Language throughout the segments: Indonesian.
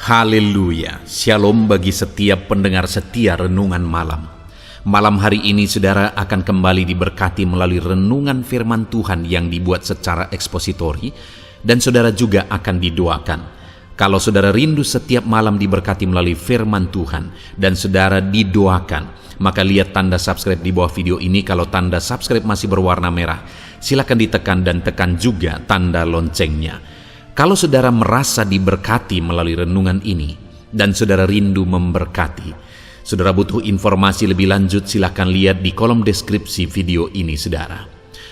Haleluya, shalom bagi setiap pendengar setia Renungan Malam. Malam hari ini saudara akan kembali diberkati melalui renungan firman Tuhan yang dibuat secara ekspositori, dan saudara juga akan didoakan. Kalau saudara rindu setiap malam diberkati melalui firman Tuhan dan saudara didoakan, maka lihat tanda subscribe di bawah video ini. Kalau tanda subscribe masih berwarna merah, silakan ditekan dan tekan juga tanda loncengnya. Kalau saudara merasa diberkati melalui renungan ini dan saudara rindu memberkati, saudara butuh informasi lebih lanjut, silakan lihat di kolom deskripsi video ini saudara.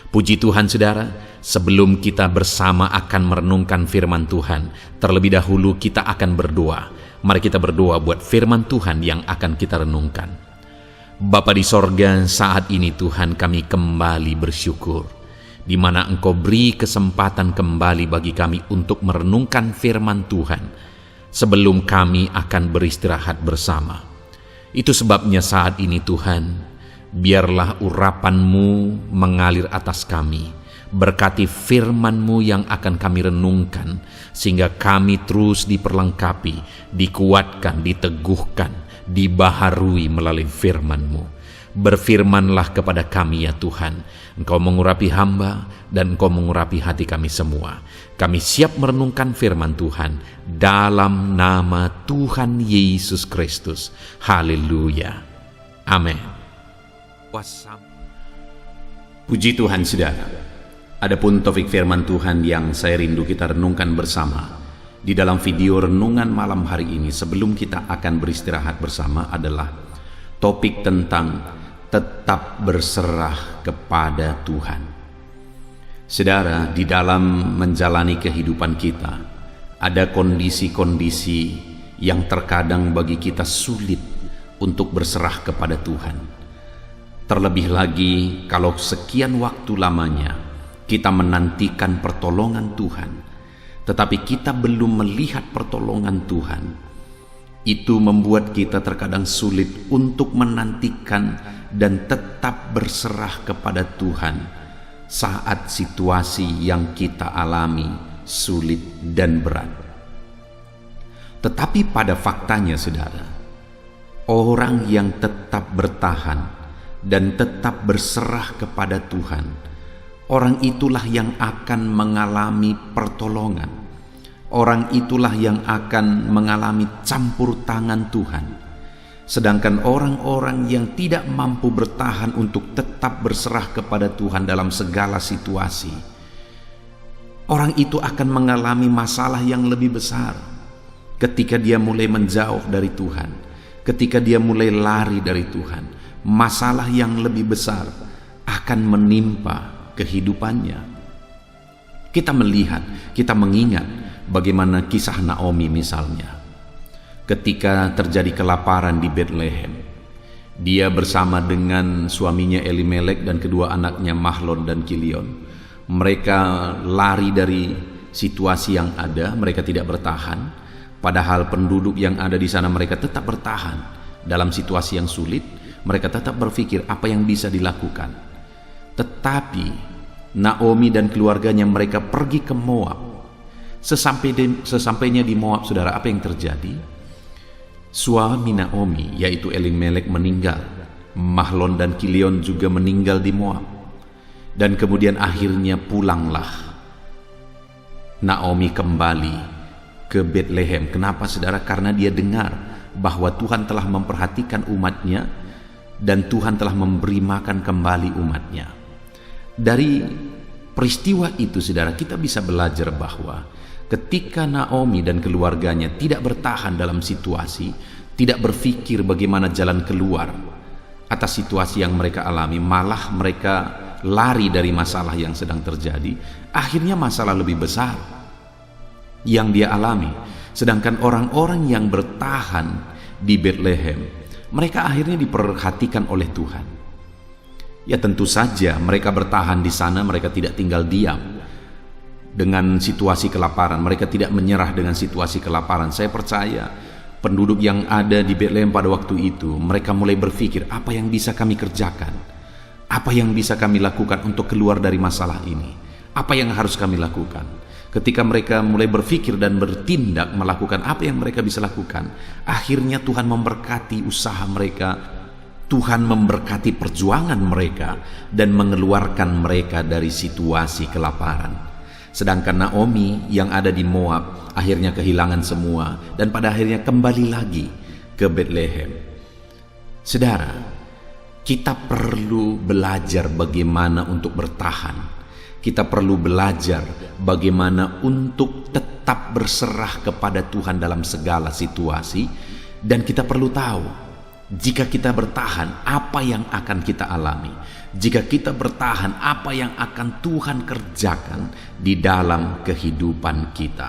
Puji Tuhan saudara, sebelum kita bersama akan merenungkan firman Tuhan, terlebih dahulu kita akan berdoa. Mari kita berdoa buat firman Tuhan yang akan kita renungkan. Bapa di sorga, saat ini Tuhan kami kembali bersyukur, di mana Engkau beri kesempatan kembali bagi kami untuk merenungkan firman Tuhan sebelum kami akan beristirahat bersama. Itu sebabnya saat ini Tuhan, biarlah urapan-Mu mengalir atas kami. Berkati firman-Mu yang akan kami renungkan, sehingga kami terus diperlengkapi, dikuatkan, diteguhkan, dibaharui melalui firman-Mu. Berfirmanlah kepada kami ya Tuhan, Engkau mengurapi hamba dan Engkau mengurapi hati kami semua. Kami siap merenungkan firman Tuhan dalam nama Tuhan Yesus Kristus. Haleluya. Amin. Puji Tuhan saudara. Adapun topik firman Tuhan yang saya rindu kita renungkan bersama di dalam video renungan malam hari ini sebelum kita akan beristirahat bersama adalah topik tentang tetap berserah kepada Tuhan. Saudara, di dalam menjalani kehidupan kita, ada kondisi-kondisi yang terkadang bagi kita sulit untuk berserah kepada Tuhan. Terlebih lagi kalau sekian waktu lamanya kita menantikan pertolongan Tuhan, tetapi kita belum melihat pertolongan Tuhan. Itu membuat kita terkadang sulit untuk menantikan dan tetap berserah kepada Tuhan saat situasi yang kita alami sulit dan berat. Tetapi pada faktanya saudara, orang yang tetap bertahan dan tetap berserah kepada Tuhan, orang itulah yang akan mengalami pertolongan. Orang itulah yang akan mengalami campur tangan Tuhan. Sedangkan orang-orang yang tidak mampu bertahan untuk tetap berserah kepada Tuhan dalam segala situasi, orang itu akan mengalami masalah yang lebih besar ketika dia mulai menjauh dari Tuhan, ketika dia mulai lari dari Tuhan. Masalah yang lebih besar akan menimpa kehidupannya. Kita melihat, kita mengingat bagaimana kisah Naomi misalnya. Ketika terjadi kelaparan di Bethlehem, dia bersama dengan suaminya Elimelek dan kedua anaknya Mahlon dan Kilion. Mereka lari dari situasi yang ada, mereka tidak bertahan. Padahal penduduk yang ada di sana mereka tetap bertahan. Dalam situasi yang sulit, mereka tetap berpikir apa yang bisa dilakukan. Tetapi Naomi dan keluarganya mereka pergi ke Moab. Sesampainya di Moab, saudara, apa yang terjadi? Suami Naomi, yaitu Elimelek, meninggal. Mahlon dan Kilion juga meninggal di Moab. Dan kemudian akhirnya pulanglah Naomi kembali ke Bethlehem. Kenapa saudara? Karena dia dengar bahwa Tuhan telah memperhatikan umatnya dan Tuhan telah memberi makan kembali umatnya. Dari peristiwa itu saudara, kita bisa belajar bahwa ketika Naomi dan keluarganya tidak bertahan dalam situasi, tidak berpikir bagaimana jalan keluar atas situasi yang mereka alami, malah mereka lari dari masalah yang sedang terjadi, akhirnya masalah lebih besar yang dia alami. Sedangkan orang-orang yang bertahan di Bethlehem, mereka akhirnya diperhatikan oleh Tuhan. Ya tentu saja mereka bertahan di sana, mereka tidak tinggal diam dengan situasi kelaparan. Mereka tidak menyerah dengan situasi kelaparan. Saya percaya penduduk yang ada di Bethlehem pada waktu itu, mereka mulai berpikir, apa yang bisa kami kerjakan? Apa yang bisa kami lakukan untuk keluar dari masalah ini? Apa yang harus kami lakukan? Ketika mereka mulai berpikir dan bertindak melakukan apa yang mereka bisa lakukan, akhirnya Tuhan memberkati usaha mereka, Tuhan memberkati perjuangan mereka dan mengeluarkan mereka dari situasi kelaparan. Sedangkan Naomi yang ada di Moab akhirnya kehilangan semua dan pada akhirnya kembali lagi ke Bethlehem. Saudara, kita perlu belajar bagaimana untuk bertahan. Kita perlu belajar bagaimana untuk tetap berserah kepada Tuhan dalam segala situasi. Dan kita perlu tahu, jika kita bertahan, apa yang akan kita alami. Jika kita bertahan, apa yang akan Tuhan kerjakan di dalam kehidupan kita.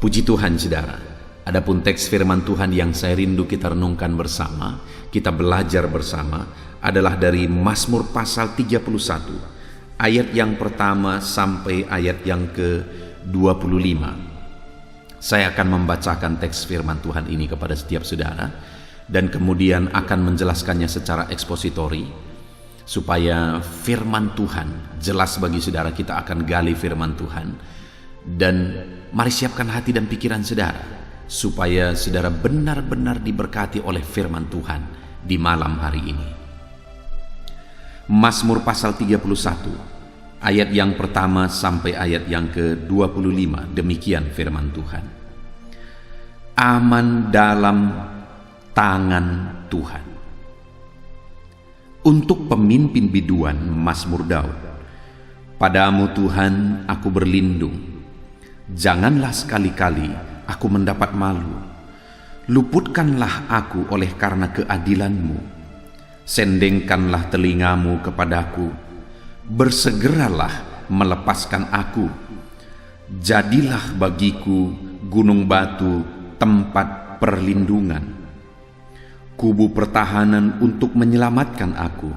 Puji Tuhan, saudara. Adapun teks firman Tuhan yang saya rindu kita renungkan bersama, kita belajar bersama, adalah dari Mazmur pasal 31. Ayat yang pertama sampai ayat yang ke-25. Saya akan membacakan teks firman Tuhan ini kepada setiap saudara dan kemudian akan menjelaskannya secara ekspositori supaya firman Tuhan jelas bagi saudara. Kita akan gali firman Tuhan dan mari siapkan hati dan pikiran saudara supaya saudara benar-benar diberkati oleh firman Tuhan di malam hari ini. Mazmur pasal 31 ayat yang pertama sampai ayat yang ke-25, demikian firman Tuhan. Aman dalam tangan Tuhan. Untuk pemimpin biduan, Mazmur Daud. Padamu Tuhan aku berlindung, janganlah sekali-kali aku mendapat malu. Luputkanlah aku oleh karena keadilan-Mu. Sendengkanlah telingamu kepadaku, bersegeralah melepaskan aku. Jadilah bagiku gunung batu tempat perlindungan, kubu pertahanan untuk menyelamatkan aku.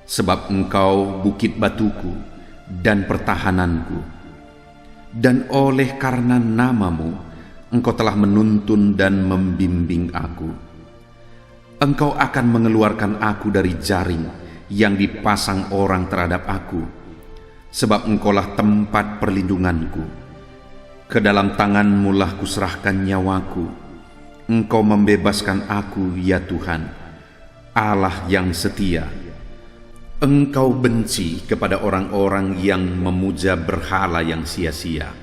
Sebab Engkau bukit batuku dan pertahananku, dan oleh karena nama-Mu Engkau telah menuntun dan membimbing aku. Engkau akan mengeluarkan aku dari jaring yang dipasang orang terhadap aku, sebab Engkaulah tempat perlindunganku. Ke dalam tangan-Mu lah kuserahkan nyawaku. Engkau membebaskan aku, ya Tuhan, Allah yang setia. Engkau benci kepada orang-orang yang memuja berhala yang sia-sia.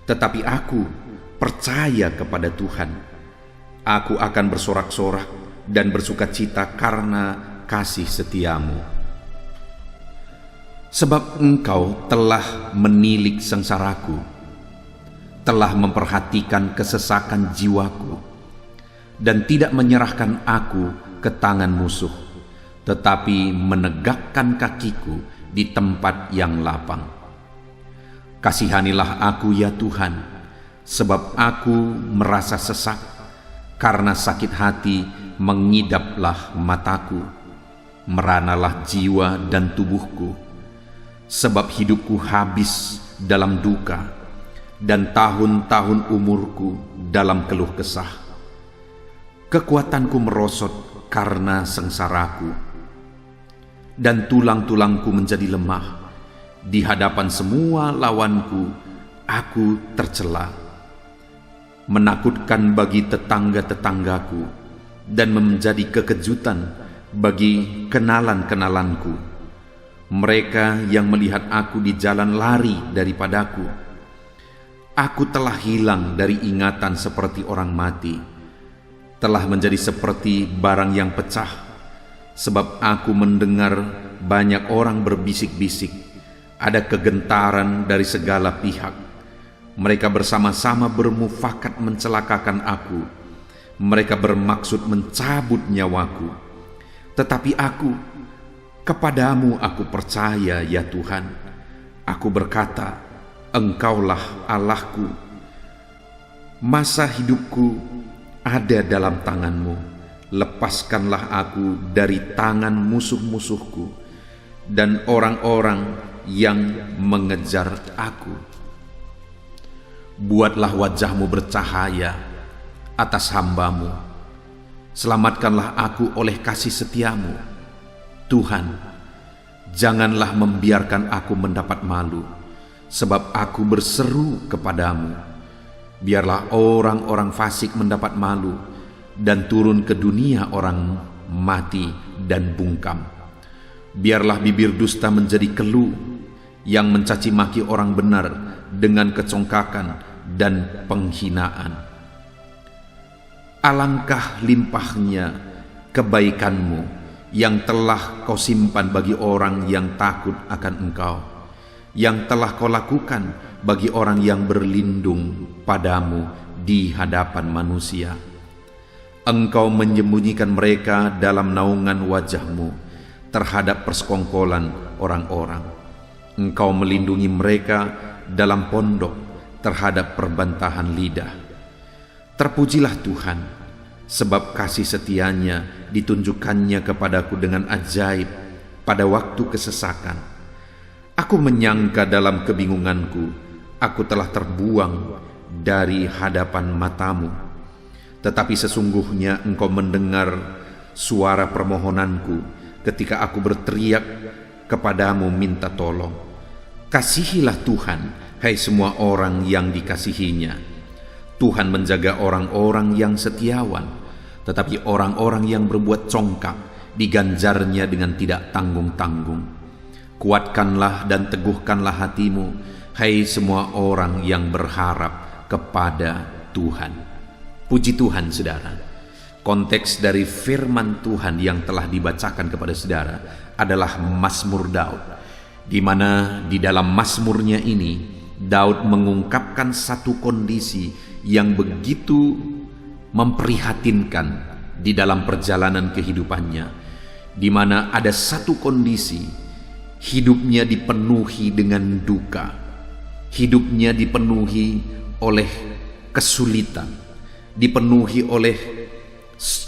Tetapi aku percaya kepada Tuhan. Aku akan bersorak-sorak dan bersukacita karena kasih setiamu. Sebab Engkau telah menilik sengsaraku, telah memperhatikan kesesakan jiwaku, dan tidak menyerahkan aku ke tangan musuh, tetapi menegakkan kakiku di tempat yang lapang. Kasihanilah aku, ya Tuhan, sebab aku merasa sesak, karena sakit hati mengidaplah mataku. Meranalah jiwa dan tubuhku, sebab hidupku habis dalam duka, dan tahun-tahun umurku dalam keluh kesah. Kekuatanku merosot karena sengsaraku, dan tulang-tulangku menjadi lemah. Di hadapan semua lawanku, aku tercela. Menakutkan bagi tetangga-tetanggaku, dan menjadi kekejutan bagi kenalan-kenalanku. Mereka yang melihat aku di jalan lari daripadaku. Aku telah hilang dari ingatan seperti orang mati, telah menjadi seperti barang yang pecah, sebab aku mendengar banyak orang berbisik-bisik, ada kegentaran dari segala pihak. Mereka bersama-sama bermufakat mencelakakan aku. Mereka bermaksud mencabut nyawaku. Tetapi aku, kepadamu aku percaya, ya Tuhan. Aku berkata, Engkaulah Allahku. Masa hidupku ada dalam tangan-Mu. Lepaskanlah aku dari tangan musuh-musuhku dan orang-orang yang mengejar aku. Buatlah wajah-Mu bercahaya atas hamba-Mu. Selamatkanlah aku oleh kasih setia-Mu. Tuhan, janganlah membiarkan aku mendapat malu, Sebab aku berseru kepadamu, biarlah orang-orang fasik mendapat malu, dan turun ke dunia orang mati dan bungkam. Biarlah bibir dusta menjadi keluh, yang mencaci maki orang benar dengan kecongkakan dan penghinaan. Alangkah limpahnya kebaikanmu yang telah kau simpan bagi orang yang takut akan engkau, yang telah kau lakukan bagi orang yang berlindung padamu di hadapan manusia. Engkau menyembunyikan mereka dalam naungan wajahmu terhadap persekongkolan orang-orang. Engkau melindungi mereka dalam pondok terhadap perbantahan lidah. Terpujilah Tuhan, sebab kasih setianya ditunjukkannya kepadaku dengan ajaib pada waktu kesesakan. Aku menyangka dalam kebingunganku, aku telah terbuang dari hadapan matamu. Tetapi sesungguhnya engkau mendengar suara permohonanku ketika aku berteriak kepadamu minta tolong. Kasihilah Tuhan, hai semua orang yang dikasihinya. Tuhan menjaga orang-orang yang setiawan, tetapi orang-orang yang berbuat congkak diganjarnya dengan tidak tanggung-tanggung. Kuatkanlah dan teguhkanlah hatimu, hai semua orang yang berharap kepada Tuhan. Puji Tuhan, saudara. Konteks dari firman Tuhan yang telah dibacakan kepada saudara adalah Mazmur Daud, di mana di dalam Mazmurnya ini Daud mengungkapkan satu kondisi yang begitu memprihatinkan di dalam perjalanan kehidupannya, di mana ada satu kondisi hidupnya dipenuhi dengan duka, hidupnya dipenuhi oleh kesulitan, dipenuhi oleh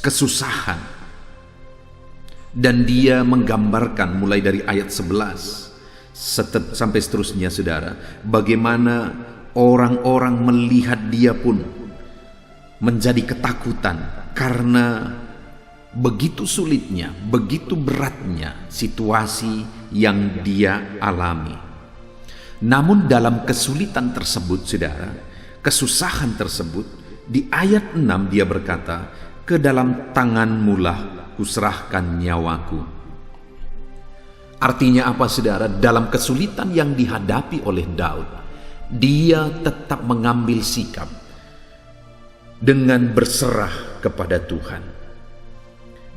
kesusahan. Dan dia menggambarkan mulai dari ayat 11 sampai seterusnya, saudara, bagaimana orang-orang melihat dia pun menjadi ketakutan karena begitu sulitnya, begitu beratnya situasi yang dia alami. Namun dalam kesulitan tersebut, saudara, kesusahan tersebut, di ayat 6 dia berkata, "Ke dalam tanganmulah kuserahkan nyawaku." Artinya apa, saudara? Dalam kesulitan yang dihadapi oleh Daud, dia tetap mengambil sikap dengan berserah kepada Tuhan.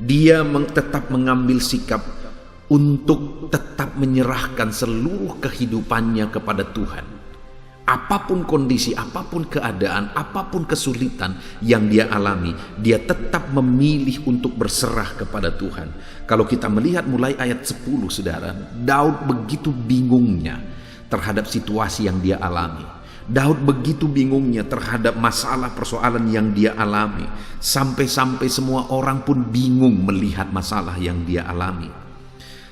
Dia tetap mengambil sikap untuk tetap menyerahkan seluruh kehidupannya kepada Tuhan. Apapun kondisi, apapun keadaan, apapun kesulitan yang dia alami, dia tetap memilih untuk berserah kepada Tuhan. Kalau kita melihat mulai ayat 10, saudara, Daud begitu bingungnya terhadap situasi yang dia alami. Daud begitu bingungnya terhadap masalah persoalan yang dia alami. Sampai-sampai semua orang pun bingung melihat masalah yang dia alami.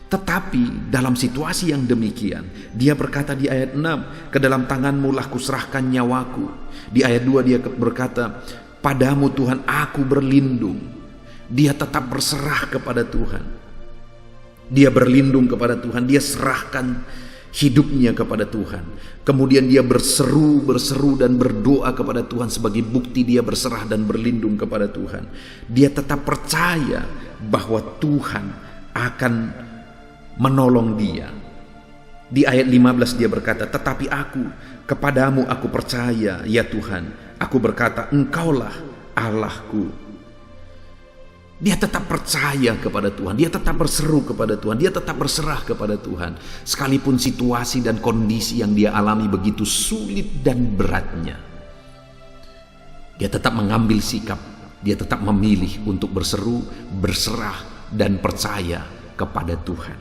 Tetapi dalam situasi yang demikian, dia berkata di ayat 6, "Ke dalam tanganmu lah kuserahkan nyawaku." Di ayat 2 dia berkata, "Padamu Tuhan aku berlindung." Dia tetap berserah kepada Tuhan. Dia berlindung kepada Tuhan, dia serahkan hidupnya kepada Tuhan. Kemudian dia berseru dan berdoa kepada Tuhan sebagai bukti dia berserah dan berlindung kepada Tuhan. Dia tetap percaya bahwa Tuhan akan menolong dia. Di ayat 15 dia berkata, "Tetapi aku, kepadamu aku percaya, ya Tuhan. Aku berkata, Engkaulah Allahku." Dia tetap percaya kepada Tuhan, dia tetap berseru kepada Tuhan, dia tetap berserah kepada Tuhan. Sekalipun situasi dan kondisi yang dia alami begitu sulit dan beratnya, dia tetap mengambil sikap, dia tetap memilih untuk berseru, berserah, dan percaya kepada Tuhan.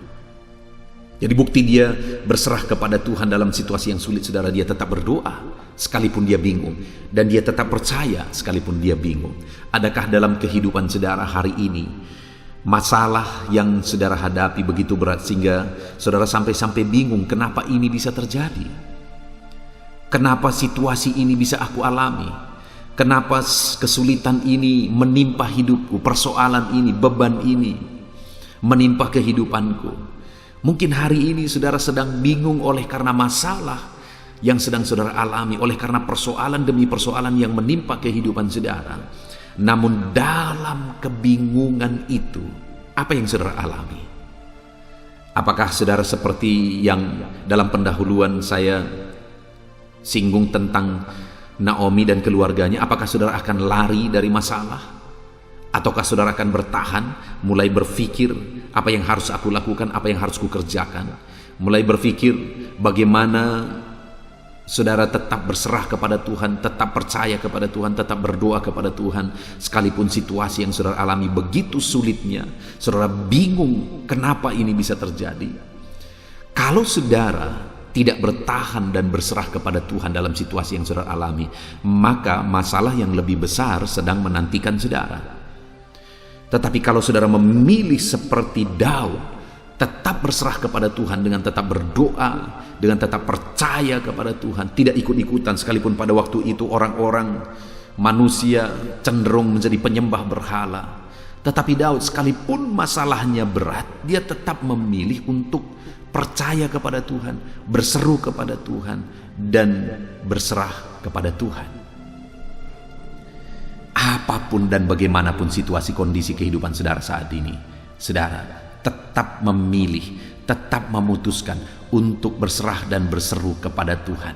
Jadi bukti dia berserah kepada Tuhan dalam situasi yang sulit, saudara, dia tetap berdoa sekalipun dia bingung, dan dia tetap percaya sekalipun dia bingung. Adakah dalam kehidupan saudara hari ini masalah yang saudara hadapi begitu berat sehingga saudara sampai-sampai bingung kenapa ini bisa terjadi? Kenapa situasi ini bisa aku alami? Kenapa kesulitan ini menimpa hidupku, persoalan ini, beban ini menimpa kehidupanku? Mungkin hari ini saudara sedang bingung oleh karena masalah yang sedang saudara alami oleh karena persoalan demi persoalan yang menimpa kehidupan saudara. Namun dalam kebingungan itu, apa yang saudara alami? Apakah saudara seperti yang dalam pendahuluan saya singgung tentang Naomi dan keluarganya? Apakah saudara akan lari dari masalah? Ataukah saudara akan bertahan, mulai berpikir apa yang harus aku lakukan, apa yang harus kukerjakan? Mulai berpikir bagaimana saudara tetap berserah kepada Tuhan, tetap percaya kepada Tuhan, tetap berdoa kepada Tuhan, sekalipun situasi yang saudara alami begitu sulitnya, saudara bingung kenapa ini bisa terjadi. Kalau saudara tidak bertahan dan berserah kepada Tuhan dalam situasi yang saudara alami, maka masalah yang lebih besar sedang menantikan saudara. Tetapi kalau saudara memilih seperti Daud, tetap berserah kepada Tuhan dengan tetap berdoa, dengan tetap percaya kepada Tuhan, tidak ikut-ikutan, sekalipun pada waktu itu orang-orang manusia cenderung menjadi penyembah berhala. Tetapi Daud, sekalipun masalahnya berat, dia tetap memilih untuk percaya kepada Tuhan, berseru kepada Tuhan, dan berserah kepada Tuhan. Apapun dan bagaimanapun situasi kondisi kehidupan saudara saat ini, saudara tetap memilih, tetap memutuskan untuk berserah dan berseru kepada Tuhan.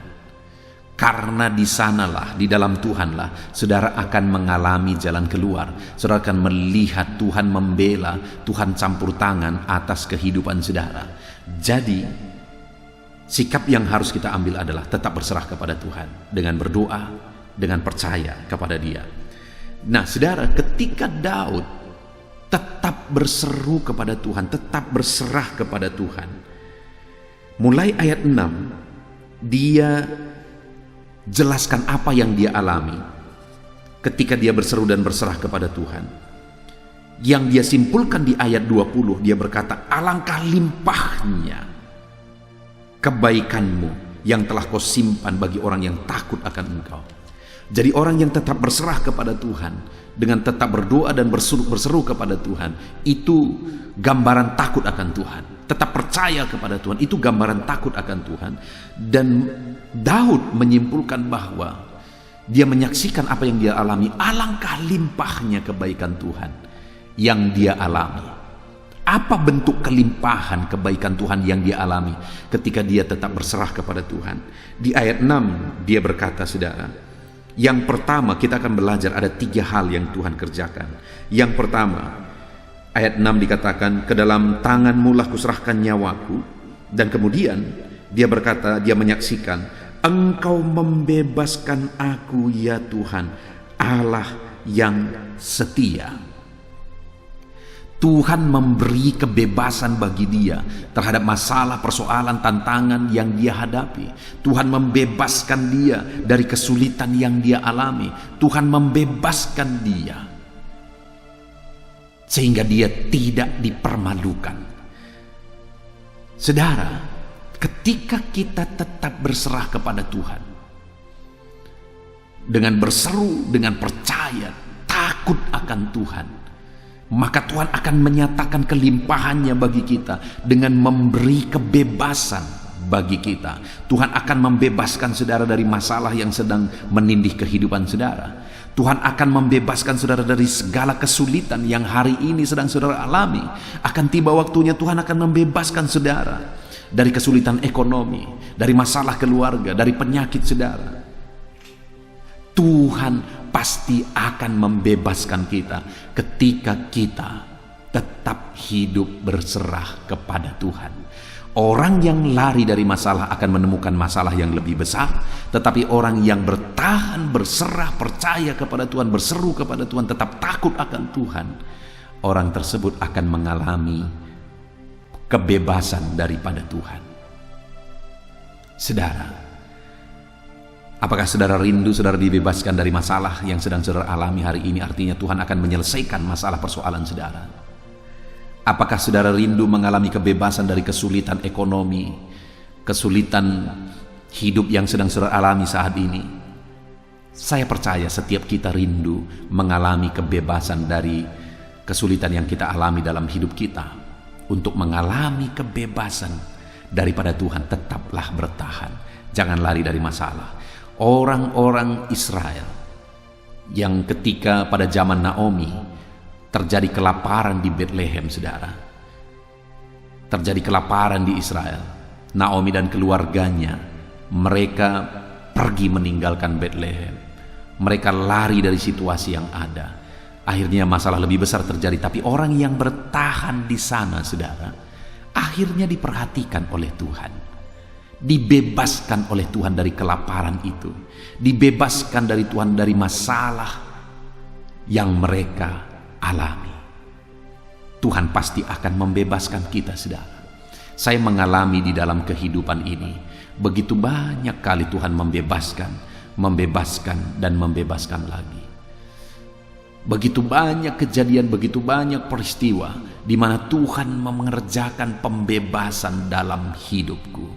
Karena di sanalah, di dalam Tuhanlah, saudara akan mengalami jalan keluar. Saudara akan melihat Tuhan membela, Tuhan campur tangan atas kehidupan saudara. Jadi, sikap yang harus kita ambil adalah tetap berserah kepada Tuhan, dengan berdoa, dengan percaya kepada Dia. Nah, saudara, ketika Daud tetap berseru kepada Tuhan, tetap berserah kepada Tuhan, mulai ayat 6, dia jelaskan apa yang dia alami ketika dia berseru dan berserah kepada Tuhan. Yang dia simpulkan di ayat 20, dia berkata, alangkah limpahnya kebaikanmu yang telah kau simpan bagi orang yang takut akan Engkau. Jadi orang yang tetap berserah kepada Tuhan, dengan tetap berdoa dan berseru kepada Tuhan, itu gambaran takut akan Tuhan. Tetap percaya kepada Tuhan, itu gambaran takut akan Tuhan. Dan Daud menyimpulkan bahwa dia menyaksikan apa yang dia alami, alangkah limpahnya kebaikan Tuhan yang dia alami. Apa bentuk kelimpahan kebaikan Tuhan yang dia alami ketika dia tetap berserah kepada Tuhan? Di ayat 6 dia berkata, saudara, yang pertama kita akan belajar ada 3 hal yang Tuhan kerjakan. Yang pertama, ayat 6 dikatakan, ke dalam tanganmu lah kuserahkan nyawaku. Dan kemudian dia berkata, dia menyaksikan, Engkau membebaskan aku ya Tuhan, Allah yang setia. Tuhan memberi kebebasan bagi dia terhadap masalah, persoalan, tantangan yang dia hadapi. Tuhan membebaskan dia dari kesulitan yang dia alami. Tuhan membebaskan dia sehingga dia tidak dipermalukan. Saudara, ketika kita tetap berserah kepada Tuhan, dengan berseru, dengan percaya, takut akan Tuhan, maka Tuhan akan menyatakan kelimpahannya bagi kita dengan memberi kebebasan bagi kita. Tuhan akan membebaskan saudara dari masalah yang sedang menindih kehidupan saudara. Tuhan akan membebaskan saudara dari segala kesulitan yang hari ini sedang saudara alami. Akan tiba waktunya Tuhan akan membebaskan saudara dari kesulitan ekonomi, dari masalah keluarga, dari penyakit saudara. Tuhan pasti akan membebaskan kita ketika kita tetap hidup berserah kepada Tuhan. Orang yang lari dari masalah akan menemukan masalah yang lebih besar, tetapi orang yang bertahan, berserah, percaya kepada Tuhan, berseru kepada Tuhan, tetap takut akan Tuhan, orang tersebut akan mengalami kebebasan daripada Tuhan. Saudara, apakah saudara rindu saudara dibebaskan dari masalah yang sedang saudara alami hari ini? Artinya Tuhan akan menyelesaikan masalah persoalan saudara. Apakah saudara rindu mengalami kebebasan dari kesulitan ekonomi, kesulitan hidup yang sedang saudara alami saat ini? Saya percaya setiap kita rindu mengalami kebebasan dari kesulitan yang kita alami dalam hidup kita. Untuk mengalami kebebasan daripada Tuhan, tetaplah bertahan. Jangan lari dari masalah. Orang-orang Israel yang ketika pada zaman Naomi terjadi kelaparan di Bethlehem, saudara. Terjadi kelaparan di Israel. Naomi dan keluarganya, mereka pergi meninggalkan Bethlehem. Mereka lari dari situasi yang ada. Akhirnya masalah lebih besar terjadi. Tapi orang yang bertahan di sana, saudara, akhirnya diperhatikan oleh Tuhan. Dibebaskan oleh Tuhan dari kelaparan itu. Dibebaskan dari Tuhan dari masalah yang mereka alami. Tuhan pasti akan membebaskan kita, saudara. Saya mengalami di dalam kehidupan ini, begitu banyak kali Tuhan membebaskan dan membebaskan lagi. Begitu banyak kejadian, begitu banyak peristiwa di mana Tuhan mengerjakan pembebasan dalam hidupku.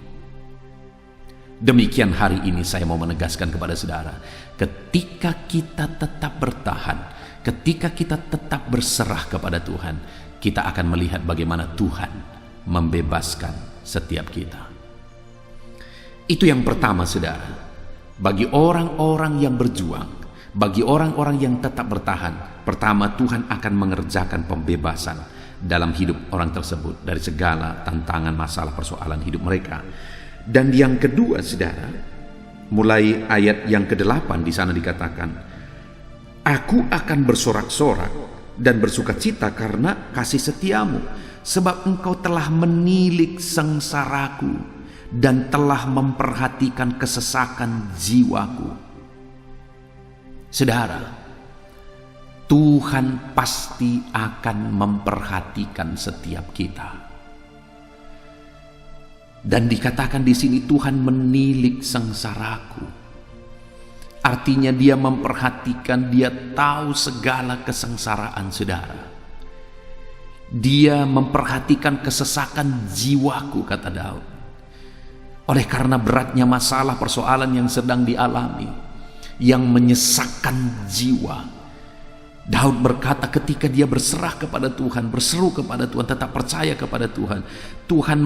Demikian hari ini saya mau menegaskan kepada saudara, ketika kita tetap bertahan, ketika kita tetap berserah kepada Tuhan, kita akan melihat bagaimana Tuhan membebaskan setiap kita. Itu yang pertama, saudara. Bagi orang-orang yang berjuang, bagi orang-orang yang tetap bertahan, pertama Tuhan akan mengerjakan pembebasan dalam hidup orang tersebut dari segala tantangan, masalah, persoalan hidup mereka. Dan yang kedua, saudara, mulai ayat yang ke-8 di sana dikatakan, Aku akan bersorak-sorak dan bersukacita karena kasih setiamu, sebab engkau telah menilik sengsaraku dan telah memperhatikan kesesakan jiwaku. Saudara, Tuhan pasti akan memperhatikan setiap kita. Dan dikatakan di sini Tuhan menilik sengsaraku. Artinya dia memperhatikan, dia tahu segala kesengsaraan saudara. Dia memperhatikan kesesakan jiwaku, kata Daud. Oleh karena beratnya masalah persoalan yang sedang dialami, yang menyesakkan jiwa, Daud berkata ketika dia berserah kepada Tuhan, berseru kepada Tuhan, tetap percaya kepada Tuhan, Tuhan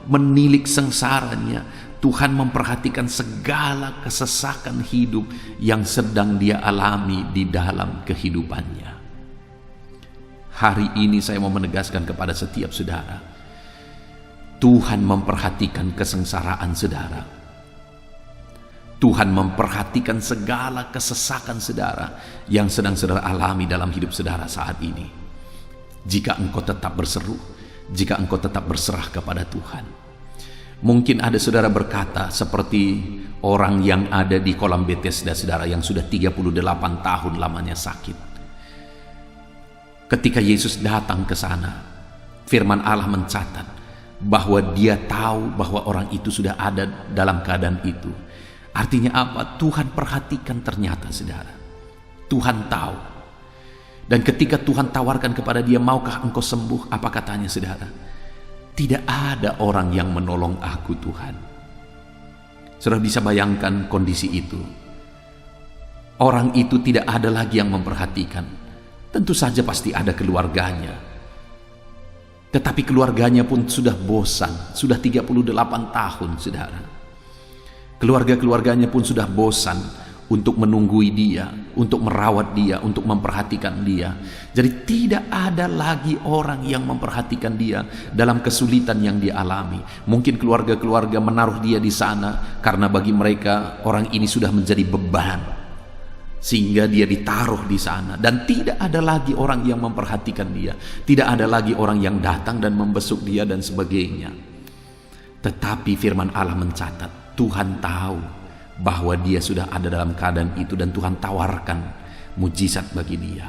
menilik sengsaranya. Tuhan memperhatikan segala kesesakan hidup yang sedang dia alami di dalam kehidupannya. Hari ini saya mau menegaskan kepada setiap saudara, Tuhan memperhatikan kesengsaraan saudara. Tuhan memperhatikan segala kesesakan saudara yang sedang saudara alami dalam hidup saudara saat ini. Jika engkau tetap berseru, jika engkau tetap berserah kepada Tuhan. Mungkin ada saudara berkata seperti orang yang ada di kolam Bethesda, saudara, yang sudah 38 tahun lamanya sakit. Ketika Yesus datang ke sana, firman Allah mencatat bahwa dia tahu bahwa orang itu sudah ada dalam keadaan itu. Artinya apa? Tuhan perhatikan ternyata, saudara. Tuhan tahu. Dan ketika Tuhan tawarkan kepada dia, maukah engkau sembuh? Apa katanya, saudara? Tidak ada orang yang menolong aku, Tuhan. Saudara bisa bayangkan kondisi itu. Orang itu tidak ada lagi yang memperhatikan. Tentu saja pasti ada keluarganya. Tetapi keluarganya pun sudah bosan. Sudah 38 tahun, saudara. Keluarga-keluarganya pun sudah bosan untuk menunggui dia, untuk merawat dia, untuk memperhatikan dia. Jadi tidak ada lagi orang yang memperhatikan dia dalam kesulitan yang dia alami. Mungkin keluarga-keluarga menaruh dia di sana karena bagi mereka orang ini sudah menjadi beban, sehingga dia ditaruh di sana. Dan tidak ada lagi orang yang memperhatikan dia. Tidak ada lagi orang yang datang dan membesuk dia dan sebagainya. Tetapi firman Allah mencatat, Tuhan tahu bahwa dia sudah ada dalam keadaan itu dan Tuhan tawarkan mujizat bagi dia.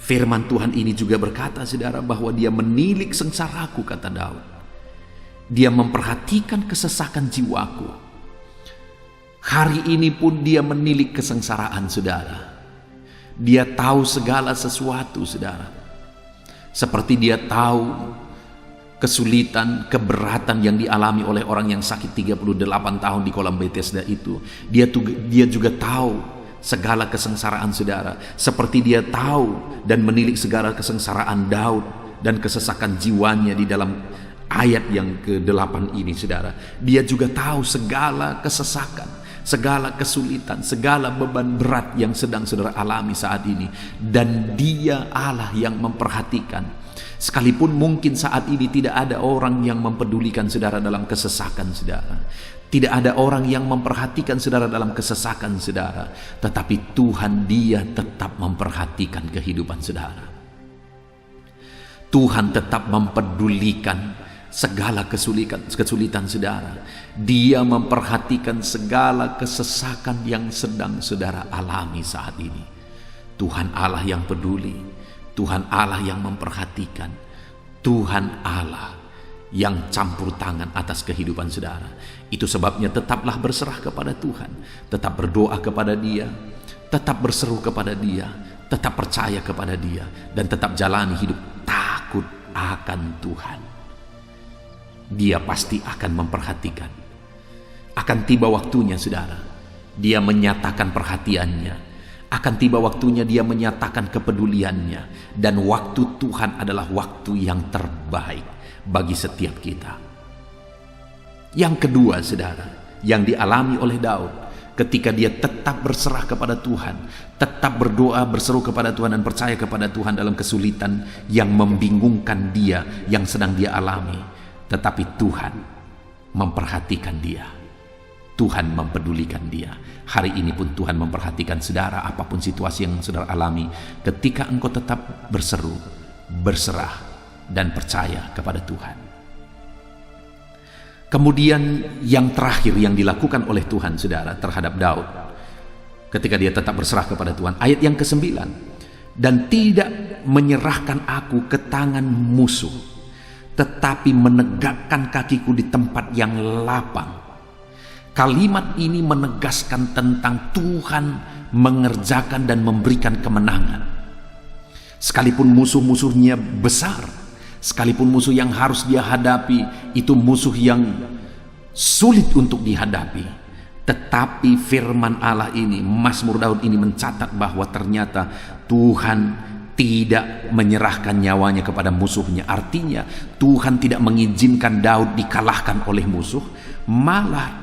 Firman Tuhan ini juga berkata, saudara, bahwa dia menilik sengsaraku, kata Daud. Dia memperhatikan kesesakan jiwaku. Hari ini pun dia menilik kesengsaraan saudara. Dia tahu segala sesuatu, saudara. Seperti dia tahu kesulitan, keberatan yang dialami oleh orang yang sakit 38 tahun di kolam Bethesda itu. Dia juga tahu segala kesengsaraan saudara. Seperti dia tahu dan menilik segala kesengsaraan Daud dan kesesakan jiwanya di dalam ayat yang ke-8 ini, saudara, dia juga tahu segala kesesakan, segala kesulitan, segala beban berat yang sedang saudara alami saat ini. Dan dia Allah yang memperhatikan. Sekalipun mungkin saat ini tidak ada orang yang mempedulikan saudara dalam kesesakan saudara, tidak ada orang yang memperhatikan saudara dalam kesesakan saudara, tetapi Tuhan, dia tetap memperhatikan kehidupan saudara. Tuhan tetap mempedulikan segala kesulitan saudara. Dia memperhatikan segala kesesakan yang sedang saudara alami saat ini. Tuhan Allah yang peduli, Tuhan Allah yang memperhatikan, Tuhan Allah yang campur tangan atas kehidupan saudara. Itu sebabnya tetaplah berserah kepada Tuhan, tetap berdoa kepada Dia, tetap berseru kepada Dia, tetap percaya kepada Dia, dan tetap jalani hidup takut akan Tuhan. Dia pasti akan memperhatikan. Akan tiba waktunya saudara, Dia menyatakan perhatiannya. Akan tiba waktunya Dia menyatakan kepeduliannya. Dan waktu Tuhan adalah waktu yang terbaik bagi setiap kita. Yang kedua saudara, yang dialami oleh Daud ketika dia tetap berserah kepada Tuhan, tetap berdoa, berseru kepada Tuhan, dan percaya kepada Tuhan dalam kesulitan yang membingungkan dia, yang sedang dia alami. Tetapi Tuhan memperhatikan dia, Tuhan mempedulikan dia. Hari ini pun Tuhan memperhatikan saudara, apapun situasi yang saudara alami. Ketika engkau tetap berseru, berserah, dan percaya kepada Tuhan. Kemudian yang terakhir yang dilakukan oleh Tuhan saudara terhadap Daud, ketika dia tetap berserah kepada Tuhan, ayat yang ke-9, dan tidak menyerahkan aku ke tangan musuh, tetapi menegakkan kakiku di tempat yang lapang. Kalimat ini menegaskan tentang Tuhan mengerjakan dan memberikan kemenangan. Sekalipun musuh-musuhnya besar, sekalipun musuh yang harus dia hadapi itu musuh yang sulit untuk dihadapi, tetapi firman Allah ini, Mazmur Daud ini mencatat bahwa ternyata Tuhan tidak menyerahkan nyawanya kepada musuhnya. Artinya Tuhan tidak mengizinkan Daud dikalahkan oleh musuh, malah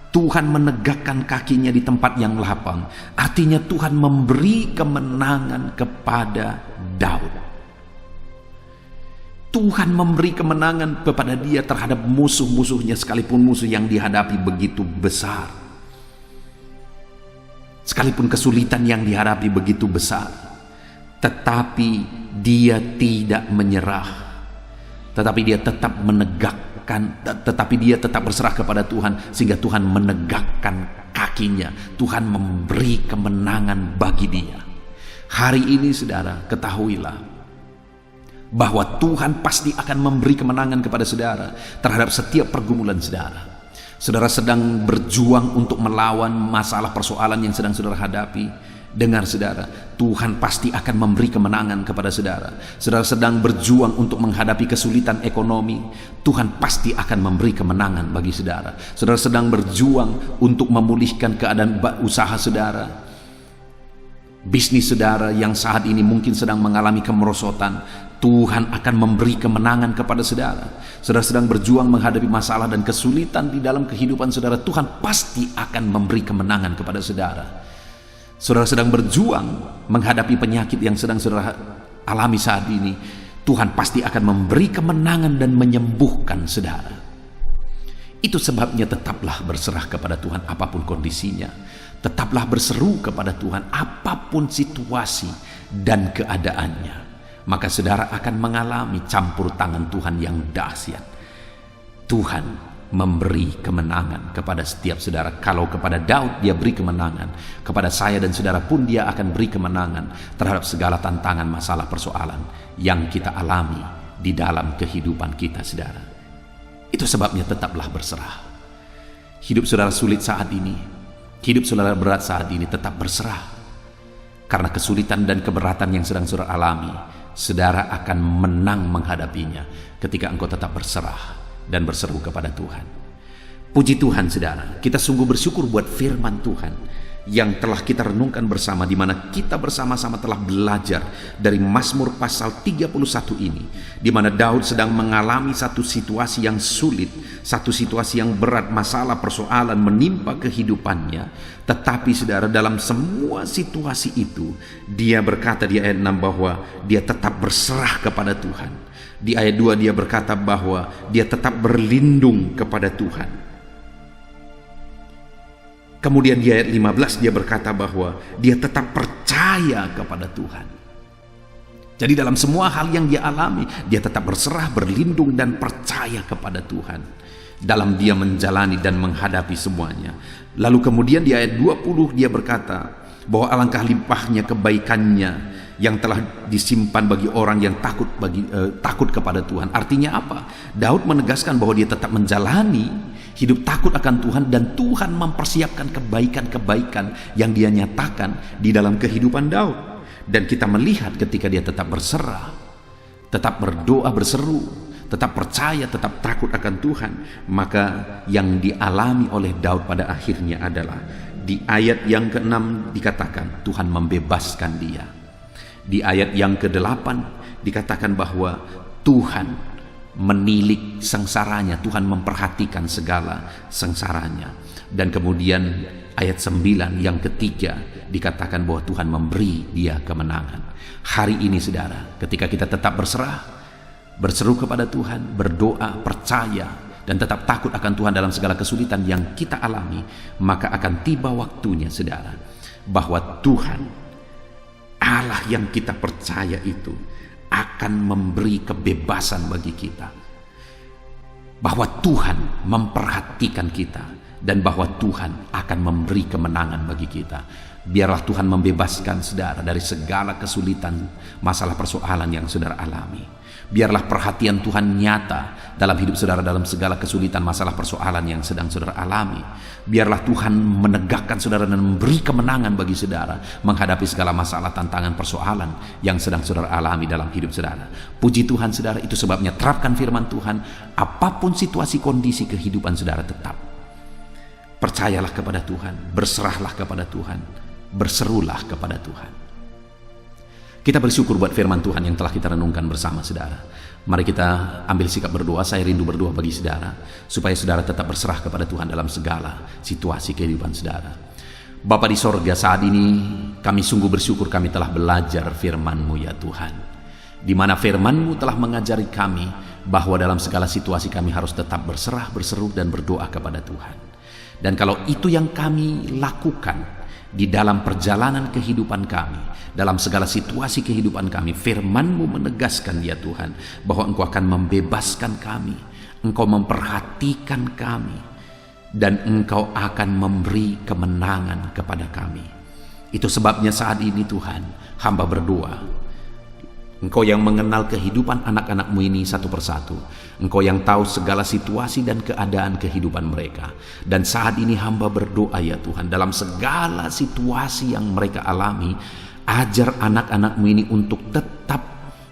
Tuhan menegakkan kakinya di tempat yang lapang. Artinya Tuhan memberi kemenangan kepada Daud. Tuhan memberi kemenangan kepada dia terhadap musuh-musuhnya, sekalipun musuh yang dihadapi begitu besar, sekalipun kesulitan yang dihadapi begitu besar, tetapi dia tidak menyerah, tetapi dia tetap tetapi dia tetap berserah kepada Tuhan, sehingga Tuhan menegakkan kakinya. Tuhan memberi kemenangan bagi dia. Hari ini saudara, ketahuilah bahwa Tuhan pasti akan memberi kemenangan kepada saudara terhadap setiap pergumulan saudara. Saudara sedang berjuang untuk melawan masalah persoalan yang sedang saudara hadapi. Dengar saudara, Tuhan pasti akan memberi kemenangan kepada saudara. Saudara sedang berjuang untuk menghadapi kesulitan ekonomi, Tuhan pasti akan memberi kemenangan bagi saudara. Saudara sedang berjuang untuk memulihkan keadaan usaha saudara, bisnis saudara yang saat ini mungkin sedang mengalami kemerosotan, Tuhan akan memberi kemenangan kepada saudara. Saudara sedang berjuang menghadapi masalah dan kesulitan di dalam kehidupan saudara, Tuhan pasti akan memberi kemenangan kepada saudara. Saudara sedang berjuang menghadapi penyakit yang sedang saudara alami saat ini, Tuhan pasti akan memberi kemenangan dan menyembuhkan saudara. Itu sebabnya tetaplah berserah kepada Tuhan apapun kondisinya. Tetaplah berseru kepada Tuhan apapun situasi dan keadaannya. Maka saudara akan mengalami campur tangan Tuhan yang dahsyat. Tuhan memberi kemenangan kepada setiap saudara. Kalau kepada Daud dia beri kemenangan, kepada saya dan saudara pun dia akan beri kemenangan terhadap segala tantangan, masalah, persoalan yang kita alami di dalam kehidupan kita saudara. Itu sebabnya tetaplah berserah. Hidup saudara sulit saat ini, hidup saudara berat saat ini, tetap berserah. Karena kesulitan dan keberatan yang sedang saudara alami, saudara akan menang menghadapinya ketika engkau tetap berserah dan berseru kepada Tuhan. Puji Tuhan saudara, kita sungguh bersyukur buat firman Tuhan yang telah kita renungkan bersama, di mana kita bersama-sama telah belajar dari Mazmur pasal 31 ini, di mana Daud sedang mengalami satu situasi yang sulit, satu situasi yang berat, masalah, persoalan menimpa kehidupannya. Tetapi saudara, dalam semua situasi itu, dia berkata di ayat 6 bahwa dia tetap berserah kepada Tuhan. Di ayat 2 dia berkata bahwa dia tetap berlindung kepada Tuhan. Kemudian di ayat 15 dia berkata bahwa dia tetap percaya kepada Tuhan. Jadi dalam semua hal yang dia alami, dia tetap berserah, berlindung, dan percaya kepada Tuhan dalam dia menjalani dan menghadapi semuanya. Lalu kemudian di ayat 20 dia berkata bahwa alangkah limpahnya kebaikannya yang telah disimpan bagi orang yang takut kepada Tuhan. Artinya apa? Daud menegaskan bahwa dia tetap menjalani hidup takut akan Tuhan, dan Tuhan mempersiapkan kebaikan-kebaikan yang dia nyatakan di dalam kehidupan Daud. Dan kita melihat ketika dia tetap berserah, tetap berdoa, berseru, tetap percaya, tetap takut akan Tuhan, maka yang dialami oleh Daud pada akhirnya adalah di ayat yang ke-6 dikatakan Tuhan membebaskan dia. Di ayat yang ke-8 dikatakan bahwa Tuhan menilik sengsaranya, Tuhan memperhatikan segala sengsaranya. Dan kemudian ayat 9 yang ketiga dikatakan bahwa Tuhan memberi dia kemenangan. Hari ini saudara, ketika kita tetap berserah, berseru kepada Tuhan, berdoa, percaya, dan tetap takut akan Tuhan dalam segala kesulitan yang kita alami, maka akan tiba waktunya saudara, bahwa Tuhan, Allah yang kita percaya itu, akan memberi kebebasan bagi kita, bahwa Tuhan memperhatikan kita, dan bahwa Tuhan akan memberi kemenangan bagi kita. Biarlah Tuhan membebaskan saudara dari segala kesulitan, masalah, persoalan yang saudara alami. Biarlah perhatian Tuhan nyata dalam hidup saudara dalam segala kesulitan, masalah, persoalan yang sedang saudara alami. Biarlah Tuhan menegakkan saudara dan memberi kemenangan bagi saudara menghadapi segala masalah, tantangan, persoalan yang sedang saudara alami dalam hidup saudara. Puji Tuhan saudara, itu sebabnya terapkan firman Tuhan. Apapun situasi, kondisi kehidupan saudara, tetap percayalah kepada Tuhan, berserahlah kepada Tuhan, berserulah kepada Tuhan. Kita bersyukur buat firman Tuhan yang telah kita renungkan bersama saudara. Mari kita ambil sikap berdoa. Saya rindu berdoa bagi saudara, supaya saudara tetap berserah kepada Tuhan dalam segala situasi kehidupan saudara. Bapa di sorga, saat ini kami sungguh bersyukur kami telah belajar firman-Mu ya Tuhan, di mana firman-Mu telah mengajari kami bahwa dalam segala situasi kami harus tetap berserah, berseru, dan berdoa kepada Tuhan. Dan kalau itu yang kami lakukan di dalam perjalanan kehidupan kami, dalam segala situasi kehidupan kami, firman-Mu menegaskan ya Tuhan, bahwa Engkau akan membebaskan kami, Engkau memperhatikan kami, dan Engkau akan memberi kemenangan kepada kami. Itu sebabnya saat ini Tuhan, hamba berdoa, Engkau yang mengenal kehidupan anak-anak-Mu ini satu persatu. Engkau yang tahu segala situasi dan keadaan kehidupan mereka. Dan saat ini hamba berdoa ya Tuhan, dalam segala situasi yang mereka alami, ajar anak-anak-Mu ini untuk tetap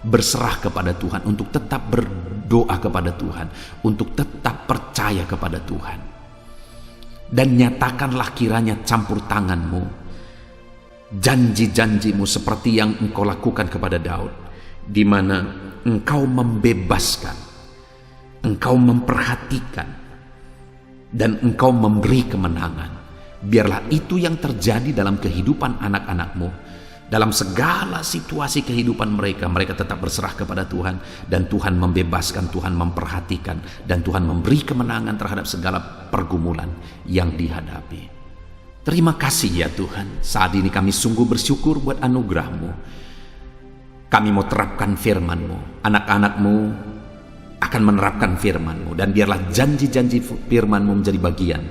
berserah kepada Tuhan, untuk tetap berdoa kepada Tuhan, untuk tetap percaya kepada Tuhan. Dan nyatakanlah kiranya campur tangan-Mu, janji-janji-Mu seperti yang Engkau lakukan kepada Daud, di mana Engkau membebaskan, Engkau memperhatikan, dan Engkau memberi kemenangan. Biarlah itu yang terjadi dalam kehidupan anak-anak-Mu. Dalam segala situasi kehidupan mereka, mereka tetap berserah kepada Tuhan, dan Tuhan membebaskan, Tuhan memperhatikan, dan Tuhan memberi kemenangan terhadap segala pergumulan yang dihadapi. Terima kasih ya Tuhan. Saat ini kami sungguh bersyukur buat anugerah-Mu. Kami mau terapkan firman-Mu, anak-anak-Mu akan menerapkan firman-Mu, dan biarlah janji-janji firman-Mu menjadi bagian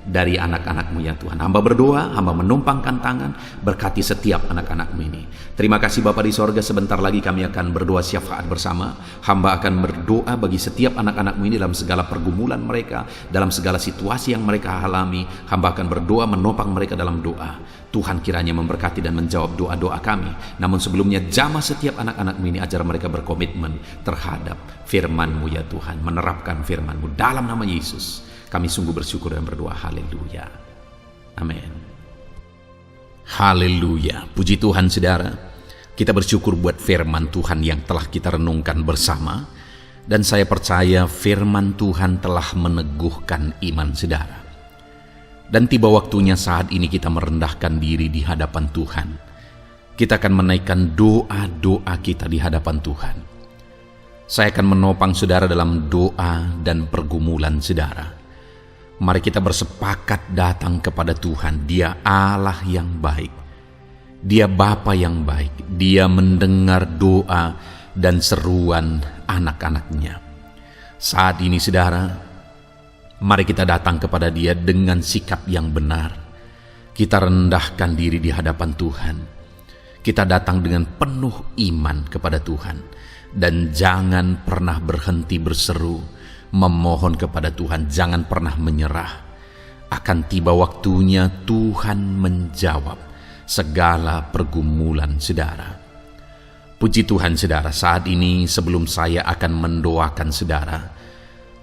dari anak-anak-Mu ya Tuhan. Hamba berdoa, hamba menumpangkan tangan, berkati setiap anak-anak-Mu ini. Terima kasih Bapa di sorga, sebentar lagi kami akan berdoa syafaat bersama. Hamba akan berdoa bagi setiap anak-anak-Mu ini dalam segala pergumulan mereka, dalam segala situasi yang mereka alami. Hamba akan berdoa menopang mereka dalam doa. Tuhan kiranya memberkati dan menjawab doa-doa kami. Namun sebelumnya, jamah setiap anak-anak-Mu ini, ajar mereka berkomitmen terhadap firman-Mu ya Tuhan, menerapkan firman-Mu dalam nama Yesus. Kami sungguh bersyukur dan berdoa. Haleluya. Amin. Haleluya, puji Tuhan saudara. Kita bersyukur buat firman Tuhan yang telah kita renungkan bersama. Dan saya percaya firman Tuhan telah meneguhkan iman saudara. Dan tiba waktunya saat ini kita merendahkan diri di hadapan Tuhan. Kita akan menaikkan doa-doa kita di hadapan Tuhan. Saya akan menopang saudara dalam doa dan pergumulan saudara. Mari kita bersepakat datang kepada Tuhan. Dia Allah yang baik. Dia Bapa yang baik. Dia mendengar doa dan seruan anak-anaknya. Saat ini saudara, mari kita datang kepada Dia dengan sikap yang benar. Kita rendahkan diri di hadapan Tuhan. Kita datang dengan penuh iman kepada Tuhan. Dan jangan pernah berhenti berseru, memohon kepada Tuhan. Jangan pernah menyerah. Akan tiba waktunya Tuhan menjawab segala pergumulan saudara. Puji Tuhan saudara, saat ini sebelum saya akan mendoakan saudara,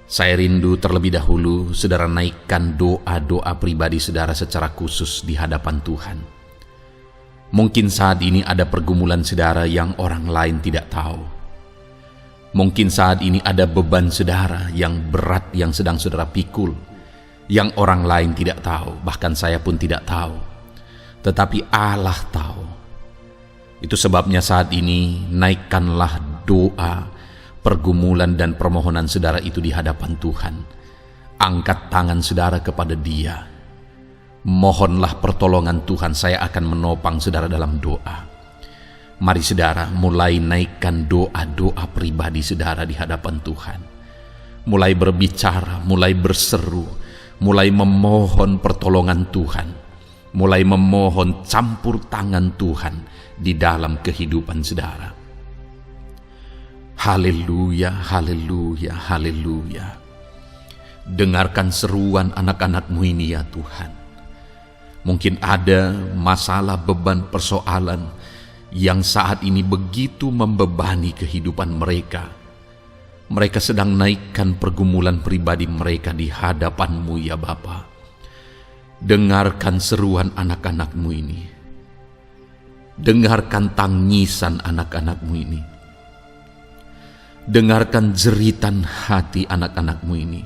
saya rindu terlebih dahulu saudara naikkan doa-doa pribadi saudara secara khusus di hadapan Tuhan. Mungkin saat ini ada pergumulan saudara yang orang lain tidak tahu. Mungkin saat ini ada beban saudara yang berat yang sedang saudara pikul, yang orang lain tidak tahu, bahkan saya pun tidak tahu. Tetapi Allah tahu. Itu sebabnya saat ini naikkanlah doa, pergumulan dan permohonan saudara itu di hadapan Tuhan. Angkat tangan saudara kepada Dia. Mohonlah pertolongan Tuhan, saya akan menopang saudara dalam doa. Mari saudara mulai naikkan doa-doa pribadi saudara di hadapan Tuhan. Mulai berbicara, mulai berseru, mulai memohon pertolongan Tuhan. Mulai memohon campur tangan Tuhan di dalam kehidupan saudara. Haleluya, haleluya, haleluya. Dengarkan seruan anak-anakmu ini ya Tuhan. Mungkin ada masalah, beban, persoalan yang saat ini begitu membebani kehidupan mereka. Mereka sedang naikkan pergumulan pribadi mereka di hadapan-Mu ya Bapa. Dengarkan seruan anak-anak-Mu ini. Dengarkan tangisan anak-anak-Mu ini. Dengarkan jeritan hati anak-anak-Mu ini.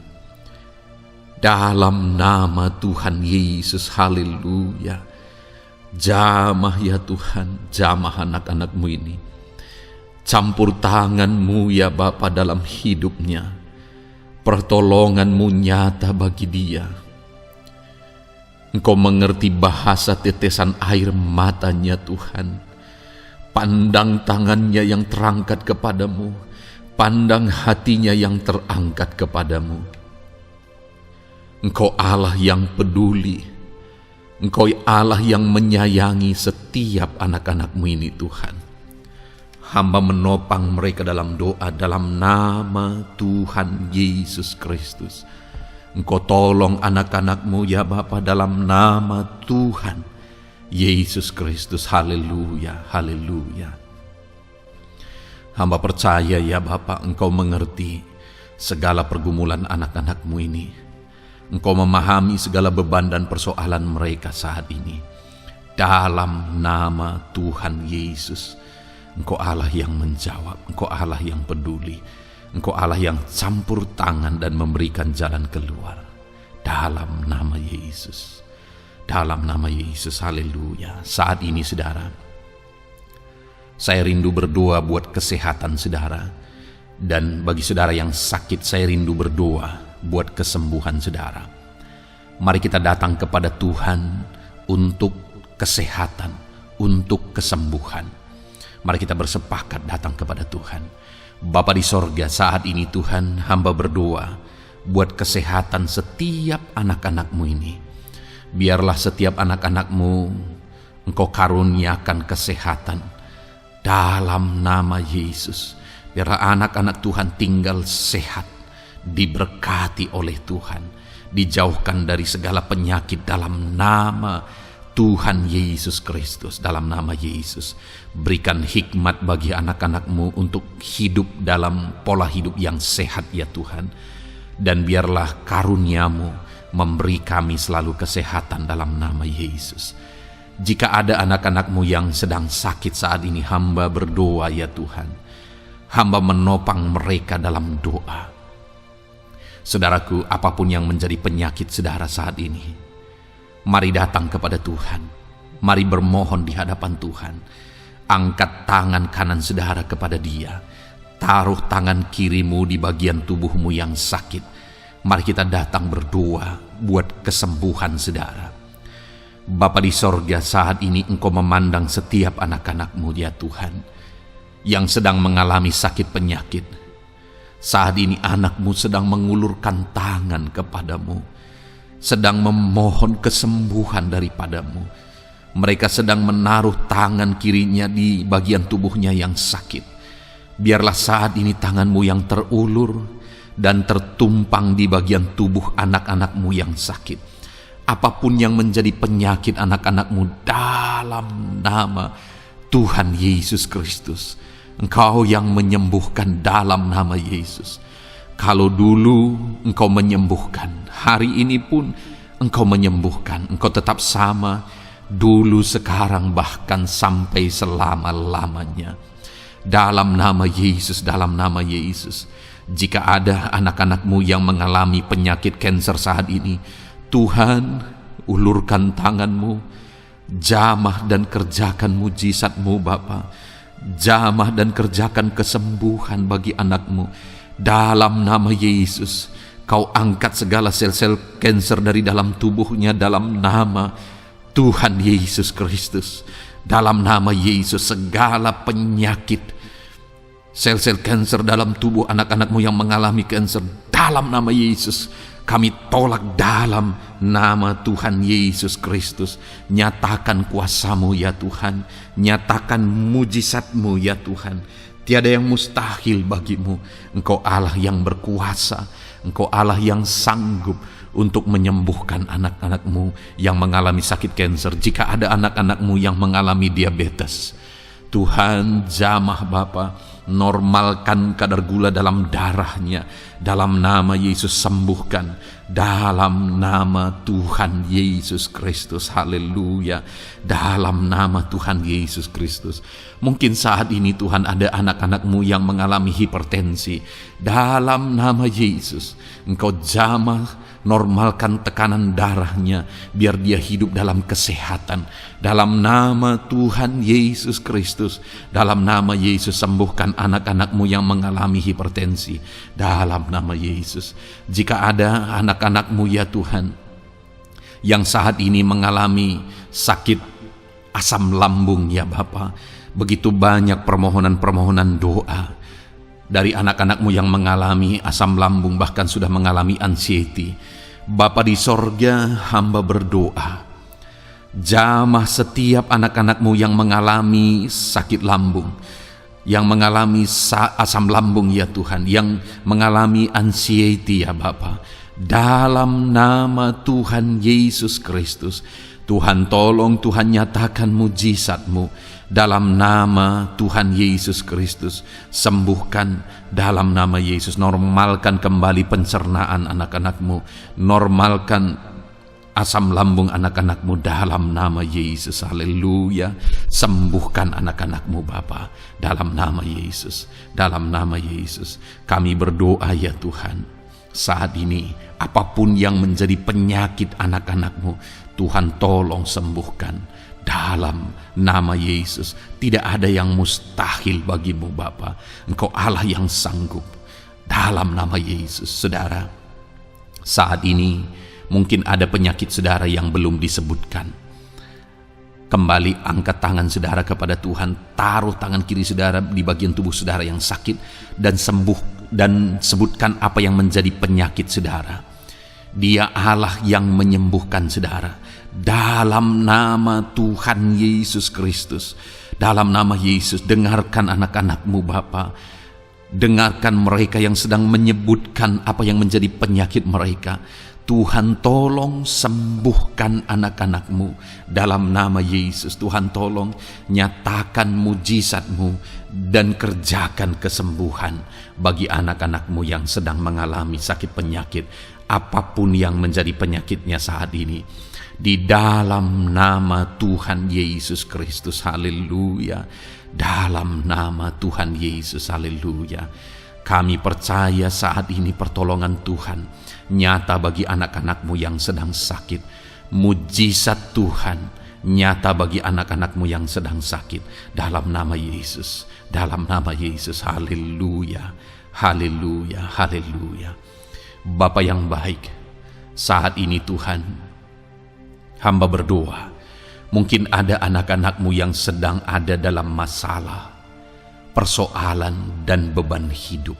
Dalam nama Tuhan Yesus, haleluya. Jamah ya Tuhan, jamah anak-anak-Mu ini. Campur tangan-Mu ya Bapa dalam hidupnya. Pertolongan-Mu nyata bagi dia. Engkau mengerti bahasa tetesan air matanya Tuhan. Pandang tangannya yang terangkat kepadamu. Pandang hatinya yang terangkat kepadamu. Engkau Allah yang peduli. Engkau Allah yang menyayangi setiap anak-anak-Mu ini Tuhan. Hamba menopang mereka dalam doa dalam nama Tuhan Yesus Kristus. Engkau tolong anak-anak-Mu ya Bapa dalam nama Tuhan Yesus Kristus. Haleluya, haleluya. Hamba percaya ya Bapa, Engkau mengerti segala pergumulan anak-anak-Mu ini. Engkau memahami segala beban dan persoalan mereka saat ini. Dalam nama Tuhan Yesus, Engkau Allah yang menjawab, Engkau Allah yang peduli, Engkau Allah yang campur tangan dan memberikan jalan keluar. Dalam nama Yesus, dalam nama Yesus, haleluya. Saat ini saudara, saya rindu berdoa buat kesehatan saudara. Dan bagi saudara yang sakit, saya rindu berdoa buat kesembuhan saudara. Mari kita datang kepada Tuhan untuk kesehatan, untuk kesembuhan. Mari kita bersepakat datang kepada Tuhan. Bapa di sorga, saat ini Tuhan, hamba berdoa buat kesehatan setiap anak-anak-Mu ini. Biarlah setiap anak-anak-Mu Engkau karuniakan kesehatan dalam nama Yesus. Biarlah anak-anak Tuhan tinggal sehat, diberkati oleh Tuhan, dijauhkan dari segala penyakit dalam nama Tuhan Yesus Kristus. Dalam nama Yesus, berikan hikmat bagi anak-anak-Mu untuk hidup dalam pola hidup yang sehat ya Tuhan. Dan biarlah karunia-Mu memberi kami selalu kesehatan dalam nama Yesus. Jika ada anak-anak-Mu yang sedang sakit saat ini, hamba berdoa ya Tuhan. Hamba menopang mereka dalam doa. Saudaraku, apapun yang menjadi penyakit saudara saat ini, mari datang kepada Tuhan. Mari bermohon di hadapan Tuhan. Angkat tangan kanan saudara kepada Dia. Taruh tangan kirimu di bagian tubuhmu yang sakit. Mari kita datang berdoa buat kesembuhan saudara. Bapa di sorga, saat ini Engkau memandang setiap anak-anak-Mu ya Tuhan, yang sedang mengalami sakit penyakit. Saat ini anak-Mu sedang mengulurkan tangan kepadamu, sedang memohon kesembuhan daripadamu. Mereka sedang menaruh tangan kirinya di bagian tubuhnya yang sakit. Biarlah saat ini tangan-Mu yang terulur dan tertumpang di bagian tubuh anak-anak-Mu yang sakit. Apapun yang menjadi penyakit anak-anak-Mu, dalam nama Tuhan Yesus Kristus, Engkau yang menyembuhkan dalam nama Yesus. Kalau dulu Engkau menyembuhkan, hari ini pun Engkau menyembuhkan. Engkau tetap sama, dulu, sekarang, bahkan sampai selama-lamanya. Dalam nama Yesus, dalam nama Yesus. Jika ada anak-anak-Mu yang mengalami penyakit kanker saat ini, Tuhan, ulurkan tangan-Mu, jamah dan kerjakan mujizat-Mu Bapa. Jamah dan kerjakan kesembuhan bagi anak-Mu. Dalam nama Yesus, Kau angkat segala sel-sel kanker dari dalam tubuhnya dalam nama Tuhan Yesus Kristus. Dalam nama Yesus, segala penyakit, sel-sel kanker dalam tubuh anak-anak-Mu yang mengalami kanker, dalam nama Yesus, kami tolak dalam nama Tuhan Yesus Kristus. Nyatakan kuasa-Mu ya Tuhan, nyatakan mujizat-Mu ya Tuhan. Tiada yang mustahil bagi-Mu. Engkau Allah yang berkuasa, Engkau Allah yang sanggup untuk menyembuhkan anak-anak-Mu yang mengalami sakit kanker. Jika ada anak-anak-Mu yang mengalami diabetes, Tuhan, jamah Bapa, normalkan kadar gula dalam darahnya. Dalam nama Yesus, sembuhkan. Dalam nama Tuhan Yesus Kristus, haleluya. Dalam nama Tuhan Yesus Kristus. Mungkin saat ini Tuhan ada anak-anak-Mu yang mengalami hipertensi. Dalam nama Yesus, Engkau jamah, normalkan tekanan darahnya, biar dia hidup dalam kesehatan. Dalam nama Tuhan Yesus Kristus, dalam nama Yesus, sembuhkan anak-anak-Mu yang mengalami hipertensi. Dalam nama Yesus. Jika ada anak-anak-Mu ya Tuhan, yang saat ini mengalami sakit asam lambung ya Bapa, begitu banyak permohonan-permohonan doa dari anak-anak-Mu yang mengalami asam lambung, bahkan sudah mengalami anxiety. Bapa di sorga, hamba berdoa, jamah setiap anak-anak-Mu yang mengalami sakit lambung, yang mengalami asam lambung ya Tuhan, yang mengalami anxiety ya Bapa. Dalam nama Tuhan Yesus Kristus, Tuhan tolong, Tuhan nyatakan mujizat-Mu. Dalam nama Tuhan Yesus Kristus, sembuhkan dalam nama Yesus. Normalkan kembali pencernaan anak-anak-Mu, normalkan asam lambung anak-anak-Mu dalam nama Yesus, haleluya. Sembuhkan anak-anak-Mu Bapa, dalam nama Yesus, dalam nama Yesus. Kami berdoa ya Tuhan, saat ini apapun yang menjadi penyakit anak-anak-Mu, Tuhan tolong sembuhkan. Dalam nama Yesus, tidak ada yang mustahil bagi-Mu Bapa. Engkau Allah yang sanggup. Dalam nama Yesus. Saudara, saat ini mungkin ada penyakit saudara yang belum disebutkan. Kembali angkat tangan saudara kepada Tuhan, taruh tangan kiri saudara di bagian tubuh saudara yang sakit, dan sembuh, dan sebutkan apa yang menjadi penyakit saudara. Dia Allah yang menyembuhkan saudara. Dalam nama Tuhan Yesus Kristus, dalam nama Yesus, dengarkan anak-anak-Mu Bapa. Dengarkan mereka yang sedang menyebutkan apa yang menjadi penyakit mereka. Tuhan tolong sembuhkan anak-anak-Mu dalam nama Yesus. Tuhan tolong nyatakan mujizat-Mu dan kerjakan kesembuhan bagi anak-anak-Mu yang sedang mengalami sakit penyakit, apapun yang menjadi penyakitnya saat ini. Di dalam nama Tuhan Yesus Kristus, haleluya. Dalam nama Tuhan Yesus, haleluya. Kami percaya saat ini pertolongan Tuhan nyata bagi anak-anak-Mu yang sedang sakit. Mujizat Tuhan nyata bagi anak-anak-Mu yang sedang sakit. Dalam nama Yesus, dalam nama Yesus, haleluya, haleluya, haleluya. Bapa yang baik, saat ini Tuhan, hamba berdoa, mungkin ada anak-anak-Mu yang sedang ada dalam masalah, persoalan dan beban hidup.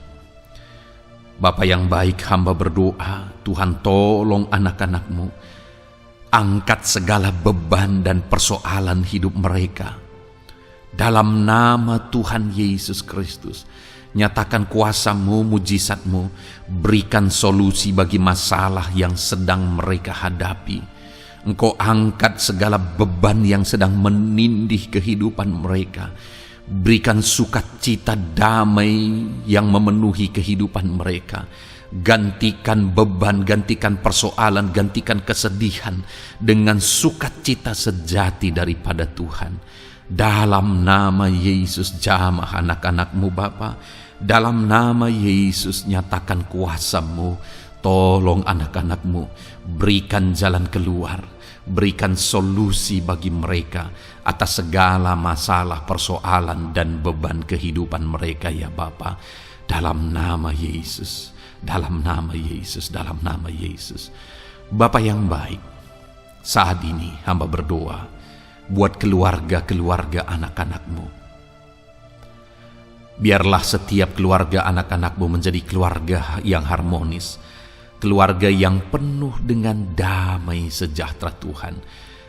Bapa yang baik, hamba berdoa, Tuhan tolong anak-anak-Mu, angkat segala beban dan persoalan hidup mereka. Dalam nama Tuhan Yesus Kristus, nyatakan kuasa-Mu, mujizat-Mu, berikan solusi bagi masalah yang sedang mereka hadapi. Engkau angkat segala beban yang sedang menindih kehidupan mereka. Berikan sukacita damai yang memenuhi kehidupan mereka. Gantikan beban, gantikan persoalan, gantikan kesedihan dengan sukacita sejati daripada Tuhan. Dalam nama Yesus, jamah anak-anak-Mu Bapa. Dalam nama Yesus, nyatakan kuasa-Mu. Tolong anak-anak-Mu, berikan jalan keluar, berikan solusi bagi mereka atas segala masalah, persoalan, dan beban kehidupan mereka ya Bapa. Dalam nama Yesus, dalam nama Yesus, dalam nama Yesus. Bapa yang baik, saat ini hamba berdoa buat keluarga-keluarga anak-anak-Mu. Biarlah setiap keluarga anak-anak-Mu menjadi keluarga yang harmonis, keluarga yang penuh dengan damai sejahtera Tuhan,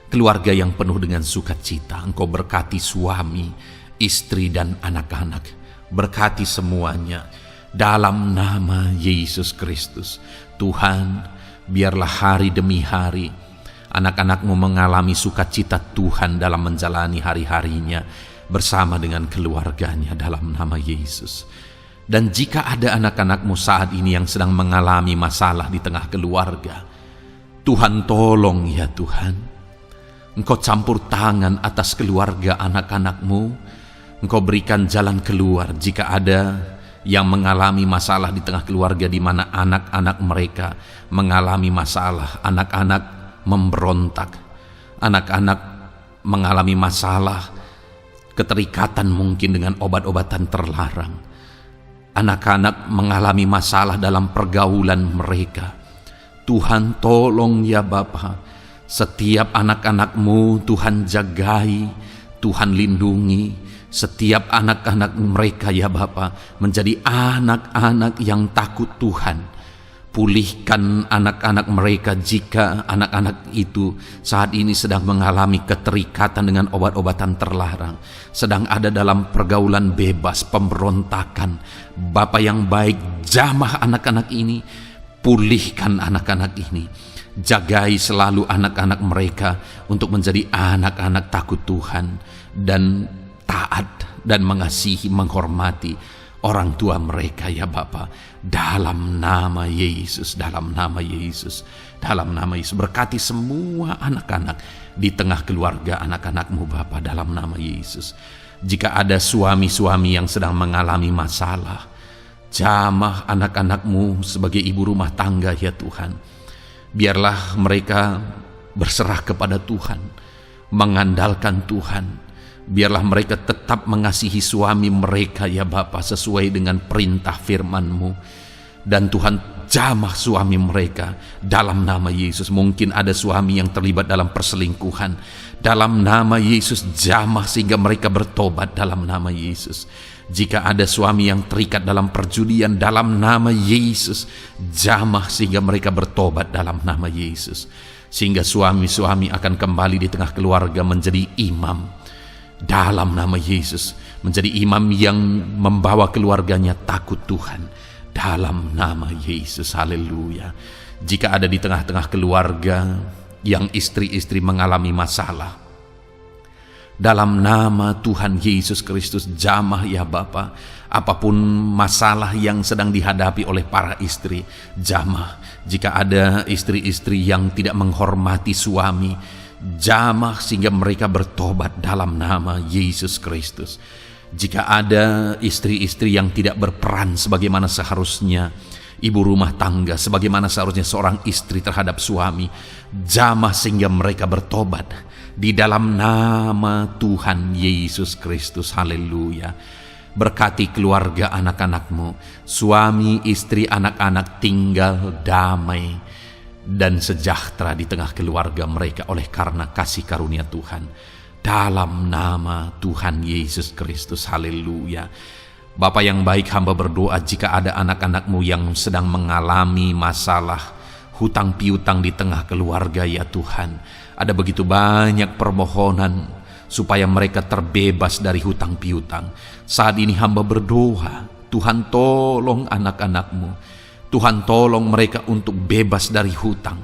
keluarga yang penuh dengan sukacita. Engkau berkati suami, istri, dan anak-anak. Berkati semuanya dalam nama Yesus Kristus. Tuhan, biarlah hari demi hari anak-anak-Mu mengalami sukacita Tuhan dalam menjalani hari-harinya bersama dengan keluarganya dalam nama Yesus. Dan jika ada anak-anak-Mu saat ini yang sedang mengalami masalah di tengah keluarga, Tuhan tolong ya Tuhan. Engkau campur tangan atas keluarga anak-anak-Mu. Engkau berikan jalan keluar jika ada yang mengalami masalah di tengah keluarga di mana anak-anak mereka mengalami masalah, anak-anak memberontak, anak-anak mengalami masalah, keterikatan mungkin dengan obat-obatan terlarang. Anak-anak mengalami masalah dalam pergaulan mereka. Tuhan tolong ya Bapa, setiap anak-anak-Mu Tuhan jagai, Tuhan lindungi. Setiap anak-anak mereka ya Bapa menjadi anak-anak yang takut Tuhan. Pulihkan anak-anak mereka jika anak-anak itu saat ini sedang mengalami keterikatan dengan obat-obatan terlarang, sedang ada dalam pergaulan bebas, pemberontakan. Bapa yang baik, jamah anak-anak ini, pulihkan anak-anak ini. Jagai selalu anak-anak mereka untuk menjadi anak-anak takut Tuhan dan taat dan mengasihi, menghormati orang tua mereka ya Bapa. Dalam nama Yesus, dalam nama Yesus, dalam nama Yesus. Berkati semua anak-anak di tengah keluarga anak-anak-Mu Bapa dalam nama Yesus. Jika ada suami-suami yang sedang mengalami masalah, jamah anak-anak-Mu sebagai ibu rumah tangga ya Tuhan. Biarlah mereka berserah kepada Tuhan, mengandalkan Tuhan. Biarlah mereka tetap mengasihi suami mereka ya Bapa sesuai dengan perintah firman-Mu. Dan Tuhan jamah suami mereka dalam nama Yesus. Mungkin ada suami yang terlibat dalam perselingkuhan. Dalam nama Yesus jamah sehingga mereka bertobat dalam nama Yesus. Jika ada suami yang terikat dalam perjudian, dalam nama Yesus jamah sehingga mereka bertobat dalam nama Yesus. Sehingga suami-suami akan kembali di tengah keluarga menjadi imam dalam nama Yesus, menjadi imam yang membawa keluarganya takut Tuhan dalam nama Yesus. Haleluya. Jika ada di tengah-tengah keluarga yang istri-istri mengalami masalah, Dalam nama Tuhan Yesus Kristus, jamah ya Bapa, apapun masalah yang sedang dihadapi oleh para istri, jamah. Jika ada istri-istri yang tidak menghormati suami, jamah sehingga mereka bertobat dalam nama Yesus Kristus. Jika ada istri-istri yang tidak berperan sebagaimana seharusnya, ibu rumah tangga sebagaimana seharusnya seorang istri terhadap suami, jamah sehingga mereka bertobat di dalam nama Tuhan Yesus Kristus. Haleluya. Berkati keluarga anak-anakmu, suami, istri, anak-anak tinggal damai dan sejahtera di tengah keluarga mereka oleh karena kasih karunia Tuhan. Dalam nama Tuhan Yesus Kristus. Haleluya. Bapa yang baik, hamba berdoa jika ada anak-anakmu yang sedang mengalami masalah hutang piutang di tengah keluarga ya Tuhan. Ada begitu banyak permohonan supaya mereka terbebas dari hutang piutang. Saat ini hamba berdoa, Tuhan tolong anak-anakmu. Tuhan tolong mereka untuk bebas dari hutang.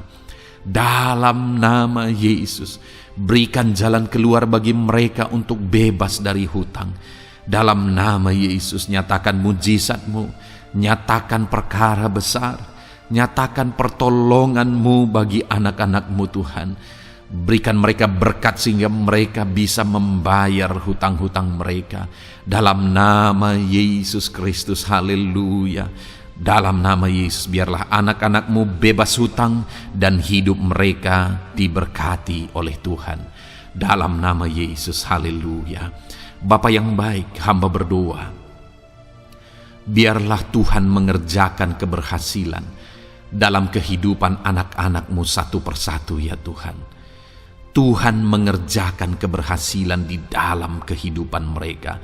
Dalam nama Yesus, berikan jalan keluar bagi mereka untuk bebas dari hutang. Dalam nama Yesus, nyatakan mujizat-Mu, nyatakan perkara besar, nyatakan pertolongan-Mu bagi anak-anak-Mu Tuhan. Berikan mereka berkat sehingga mereka bisa membayar hutang-hutang mereka. Dalam nama Yesus Kristus, haleluya. Dalam nama Yesus, biarlah anak-anak-Mu bebas hutang dan hidup mereka diberkati oleh Tuhan. Dalam nama Yesus, haleluya. Bapa yang baik, hamba berdoa, biarlah Tuhan mengerjakan keberhasilan dalam kehidupan anak-anak-Mu satu persatu ya Tuhan. Tuhan mengerjakan keberhasilan di dalam kehidupan mereka.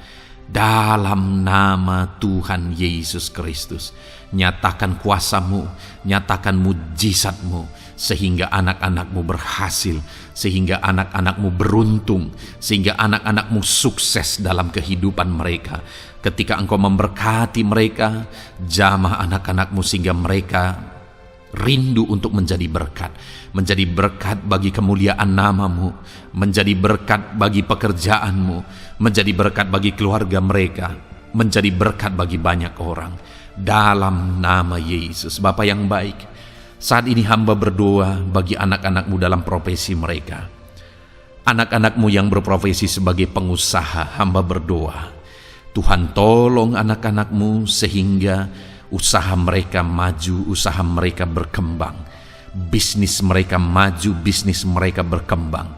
Dalam nama Tuhan Yesus Kristus, nyatakan kuasa-Mu, nyatakan mujizat-Mu, sehingga anak-anak-Mu berhasil, sehingga anak-anak-Mu beruntung, sehingga anak-anak-Mu sukses dalam kehidupan mereka. Ketika Engkau memberkati mereka, jamah anak-anak-Mu sehingga mereka rindu untuk menjadi berkat bagi kemuliaan nama-Mu, menjadi berkat bagi pekerjaan-Mu, menjadi berkat bagi keluarga mereka, menjadi berkat bagi banyak orang. Dalam nama Yesus. Bapa yang baik, saat ini hamba berdoa bagi anak-anak-Mu dalam profesi mereka. Anak-anak-Mu yang berprofesi sebagai pengusaha, hamba berdoa, Tuhan tolong anak-anak-Mu sehingga usaha mereka maju, usaha mereka berkembang, bisnis mereka maju, bisnis mereka berkembang.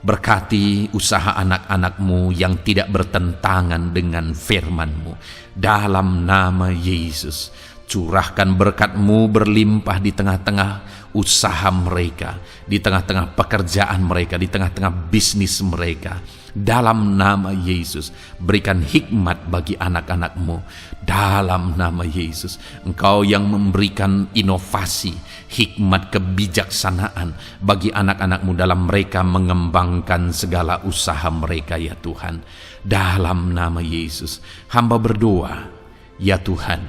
Berkati usaha anak-anak-Mu yang tidak bertentangan dengan firman-Mu. Dalam nama Yesus, curahkan berkat-Mu berlimpah di tengah-tengah usaha mereka, di tengah-tengah pekerjaan mereka, di tengah-tengah bisnis mereka. Dalam nama Yesus, berikan hikmat bagi anak-anak-Mu. Dalam nama Yesus, Engkau yang memberikan inovasi, hikmat, kebijaksanaan bagi anak-anak-Mu dalam mereka mengembangkan segala usaha mereka ya Tuhan. Dalam nama Yesus, hamba berdoa, ya Tuhan,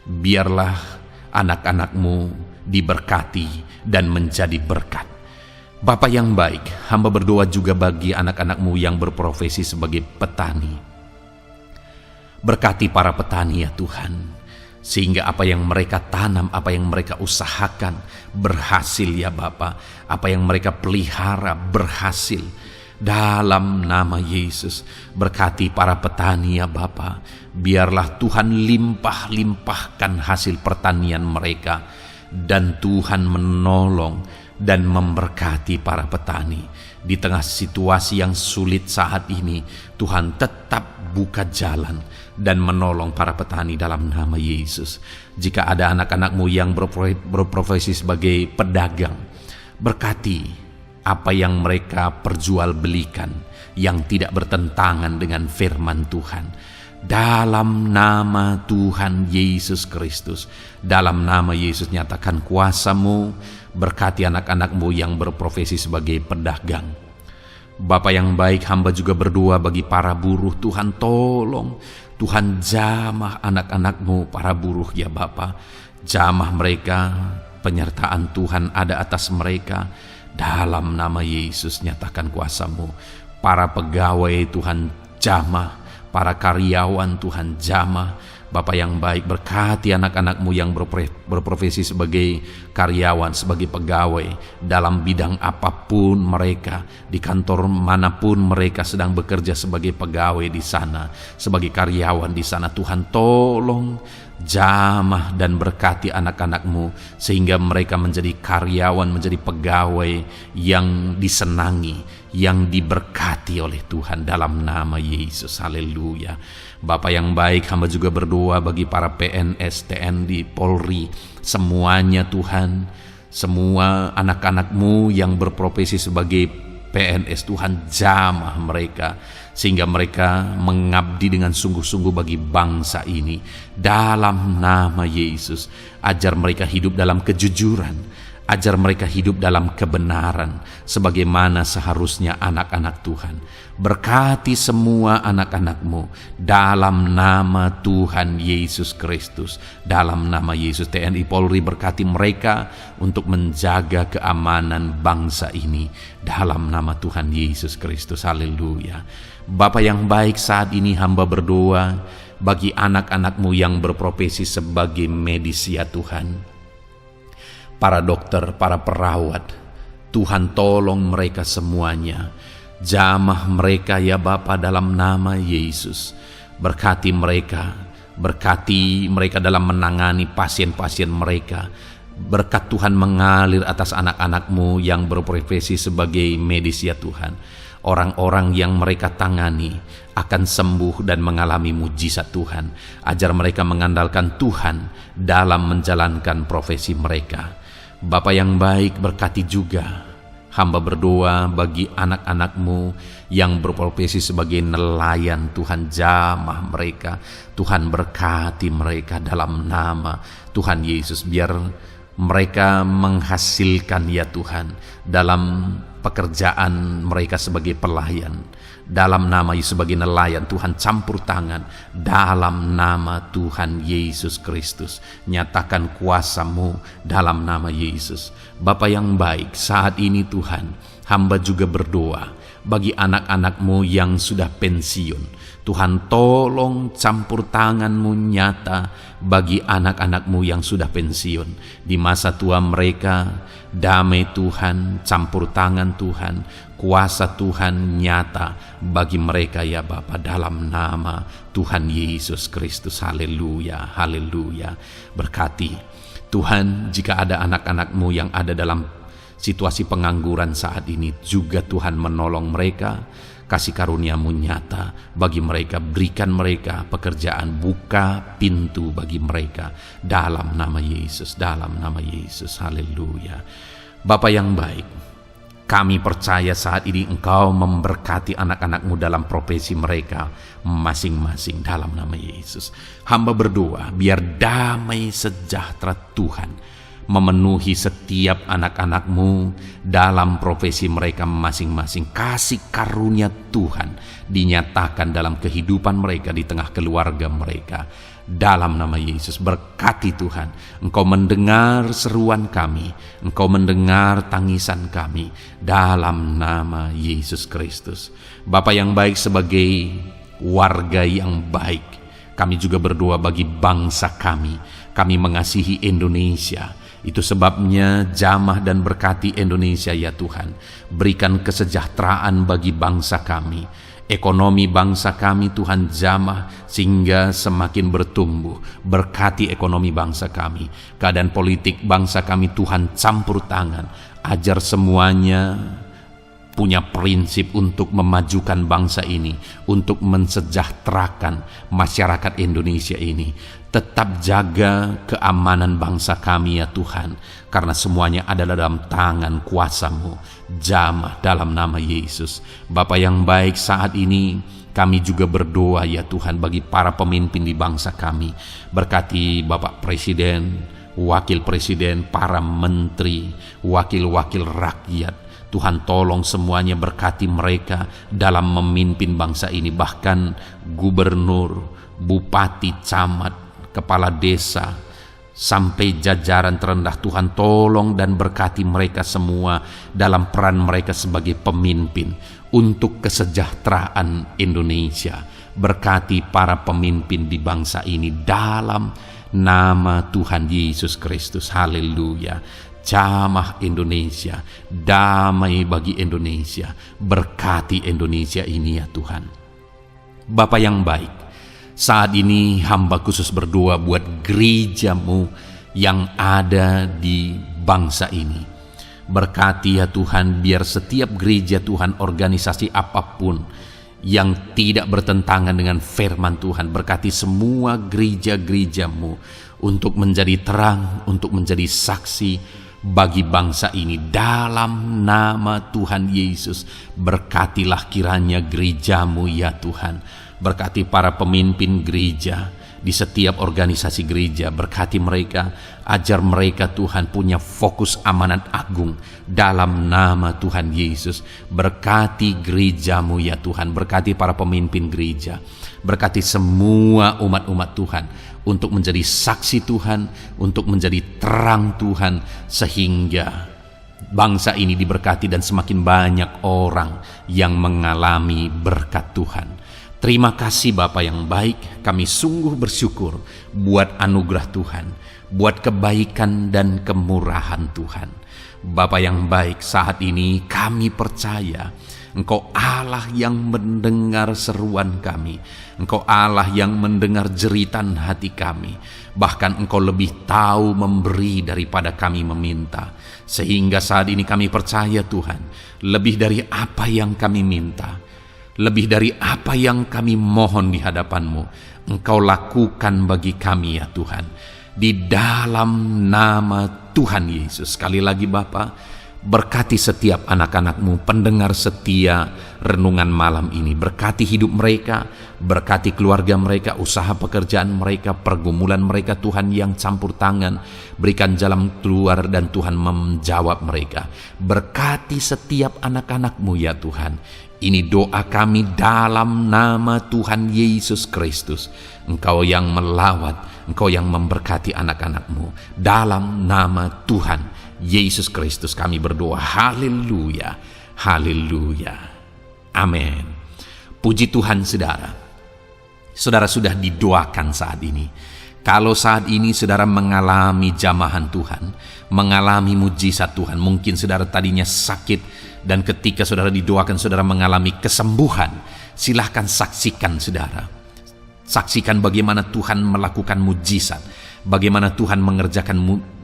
biarlah anak-anak-Mu diberkati dan menjadi berkat. Bapa yang baik, hamba berdoa juga bagi anak-anak-Mu yang berprofesi sebagai petani. Berkati para petani ya Tuhan, sehingga apa yang mereka tanam, apa yang mereka usahakan berhasil ya Bapa. Apa yang mereka pelihara berhasil. Dalam nama Yesus, berkati para petani ya Bapa. Biarlah Tuhan limpah-limpahkan hasil pertanian mereka, dan Tuhan menolong dan memberkati para petani. Di tengah situasi yang sulit saat ini, Tuhan tetap buka jalan dan menolong para petani dalam nama Yesus. Jika ada anak-anak-Mu yang berprofesi sebagai pedagang, berkati apa yang mereka perjualbelikan yang tidak bertentangan dengan firman Tuhan. Dalam nama Tuhan Yesus Kristus, dalam nama Yesus, nyatakan kuasa-Mu, berkati anak-anak-Mu yang berprofesi sebagai pedagang. Bapa yang baik, hamba juga berdoa bagi para buruh. Tuhan tolong, Tuhan jamah anak-anak-Mu para buruh ya Bapa. Jamah mereka, penyertaan Tuhan ada atas mereka. Dalam nama Yesus, nyatakan kuasa-Mu. para pegawai Tuhan jamah, para karyawan Tuhan jamah. Bapa yang baik, berkati anak-anak-Mu yang berprofesi sebagai karyawan, sebagai pegawai dalam bidang apapun mereka, di kantor manapun mereka sedang bekerja sebagai pegawai di sana, sebagai karyawan di sana. Tuhan tolong jamah dan berkati anak-anak-Mu sehingga mereka menjadi karyawan, menjadi pegawai yang disenangi, yang diberkati oleh Tuhan dalam nama Yesus. Haleluya. Bapa yang baik, hamba juga berdoa bagi para PNS, TNI, Polri, semuanya Tuhan, semua anak-anak-Mu yang berprofesi sebagai PNS, Tuhan jamah mereka sehingga mereka mengabdi dengan sungguh-sungguh bagi bangsa ini dalam nama Yesus. Ajar mereka hidup dalam kejujuran, ajar mereka hidup dalam kebenaran sebagaimana seharusnya anak-anak Tuhan. Berkati semua anak-anak-Mu dalam nama Tuhan Yesus Kristus. Dalam nama Yesus, TNI Polri berkati mereka untuk menjaga keamanan bangsa ini dalam nama Tuhan Yesus Kristus. Haleluya. Bapa yang baik, saat ini hamba berdoa bagi anak-anak-Mu yang berprofesi sebagai medis ya Tuhan. Para dokter, para perawat, Tuhan tolong mereka semuanya. Jamah mereka ya Bapa dalam nama Yesus. Berkati mereka dalam menangani pasien-pasien mereka. Berkat Tuhan mengalir atas anak-anak-Mu yang berprofesi sebagai medis ya Tuhan. Orang-orang yang mereka tangani akan sembuh dan mengalami mujizat Tuhan. Ajar mereka mengandalkan Tuhan dalam menjalankan profesi mereka. Bapa yang baik, berkati juga hamba berdoa bagi anak-anak-Mu yang berprofesi sebagai nelayan. Tuhan jamah mereka, Tuhan berkati mereka dalam nama Tuhan Yesus. Biar mereka menghasilkan ya Tuhan dalam pekerjaan mereka sebagai pelayan. Dalam nama Yesus sebagai nelayan, Tuhan campur tangan dalam nama Tuhan Yesus Kristus. Nyatakan kuasa-Mu dalam nama Yesus. Bapa yang baik, saat ini Tuhan, hamba juga berdoa bagi anak-anak-Mu yang sudah pensiun. Tuhan tolong campur tangan-Mu nyata bagi anak-anak-Mu yang sudah pensiun. Di masa tua mereka, damai Tuhan, campur tangan Tuhan, kuasa Tuhan nyata bagi mereka ya Bapa dalam nama Tuhan Yesus Kristus. Haleluya, haleluya. Berkati Tuhan, jika ada anak-anak-Mu yang ada dalam situasi pengangguran saat ini, juga Tuhan menolong mereka. Kasih karunia-Mu nyata bagi mereka, berikan mereka pekerjaan, buka pintu bagi mereka dalam nama Yesus, dalam nama Yesus. Haleluya. Bapa yang baik, kami percaya saat ini Engkau memberkati anak-anak-Mu dalam profesi mereka masing-masing dalam nama Yesus. Hamba berdoa biar damai sejahtera Tuhan memenuhi setiap anak-anak-Mu dalam profesi mereka masing-masing. Kasih karunia Tuhan dinyatakan dalam kehidupan mereka, di tengah keluarga mereka. Dalam nama Yesus, berkati Tuhan. Engkau mendengar seruan kami, Engkau mendengar tangisan kami dalam nama Yesus Kristus. Bapa yang baik, sebagai warga yang baik, kami juga berdoa bagi bangsa kami. Kami mengasihi Indonesia. Itu sebabnya jamah dan berkati Indonesia ya Tuhan. Berikan kesejahteraan bagi bangsa kami. Ekonomi bangsa kami Tuhan jamah sehingga semakin bertumbuh. Berkati ekonomi bangsa kami. Keadaan politik bangsa kami Tuhan campur tangan. Ajar semuanya punya prinsip untuk memajukan bangsa ini, untuk mensejahterakan masyarakat Indonesia ini. Tetap jaga keamanan bangsa kami ya Tuhan, karena semuanya adalah dalam tangan kuasa-Mu. Jamah dalam nama Yesus. Bapa yang baik, saat ini kami juga berdoa ya Tuhan bagi para pemimpin di bangsa kami. Berkati Bapak Presiden, Wakil Presiden, para menteri, wakil-wakil rakyat. Tuhan tolong semuanya, berkati mereka dalam memimpin bangsa ini. Bahkan gubernur, bupati, camat, kepala desa, sampai jajaran terendah. Tuhan tolong dan berkati mereka semua dalam peran mereka sebagai pemimpin, untuk kesejahteraan Indonesia. Berkati para pemimpin di bangsa ini dalam nama Tuhan Yesus Kristus. Haleluya. Jamah Indonesia, damai bagi Indonesia. Berkati Indonesia ini ya Tuhan. Bapa yang baik, saat ini hamba khusus berdoa buat gereja-Mu yang ada di bangsa ini. Berkati ya Tuhan, biar setiap gereja Tuhan, organisasi apapun yang tidak bertentangan dengan firman Tuhan, berkati semua gereja-gereja-Mu untuk menjadi terang, untuk menjadi saksi bagi bangsa ini dalam nama Tuhan Yesus. Berkatilah kiranya gereja-Mu ya Tuhan. Berkati para pemimpin gereja di setiap organisasi gereja, berkati mereka, ajar mereka Tuhan punya fokus amanat agung dalam nama Tuhan Yesus. Berkati gereja-Mu ya Tuhan, berkati para pemimpin gereja, berkati semua umat-umat Tuhan untuk menjadi saksi Tuhan, untuk menjadi terang Tuhan, sehingga bangsa ini diberkati dan semakin banyak orang yang mengalami berkat Tuhan. Terima kasih Bapa yang baik, kami sungguh bersyukur buat anugerah Tuhan, buat kebaikan dan kemurahan Tuhan. Bapa yang baik, saat ini kami percaya Engkau Allah yang mendengar seruan kami, Engkau Allah yang mendengar jeritan hati kami. Bahkan Engkau lebih tahu memberi daripada kami meminta. Sehingga saat ini kami percaya Tuhan, lebih dari apa yang kami minta, lebih dari apa yang kami mohon di hadapan-Mu, Engkau lakukan bagi kami ya Tuhan. Di dalam nama Tuhan Yesus. Sekali lagi Bapa, berkati setiap anak-anak-Mu, pendengar setia renungan malam ini. Berkati hidup mereka, berkati keluarga mereka, usaha pekerjaan mereka, pergumulan mereka Tuhan yang campur tangan. Berikan jalan keluar dan Tuhan menjawab mereka. Berkati setiap anak-anak-Mu ya Tuhan. Ini doa kami dalam nama Tuhan Yesus Kristus. Engkau yang melawat, Engkau yang memberkati anak-anak-Mu. Dalam nama Tuhan Yesus Kristus kami berdoa. Haleluya, haleluya, amin. Puji Tuhan saudara. Saudara sudah didoakan saat ini. Kalau saat ini saudara mengalami jamahan Tuhan, mengalami mujizat Tuhan, mungkin saudara tadinya sakit, dan ketika saudara didoakan saudara mengalami kesembuhan, silahkan saksikan saudara. Saksikan bagaimana Tuhan melakukan mujizat, bagaimana Tuhan mengerjakan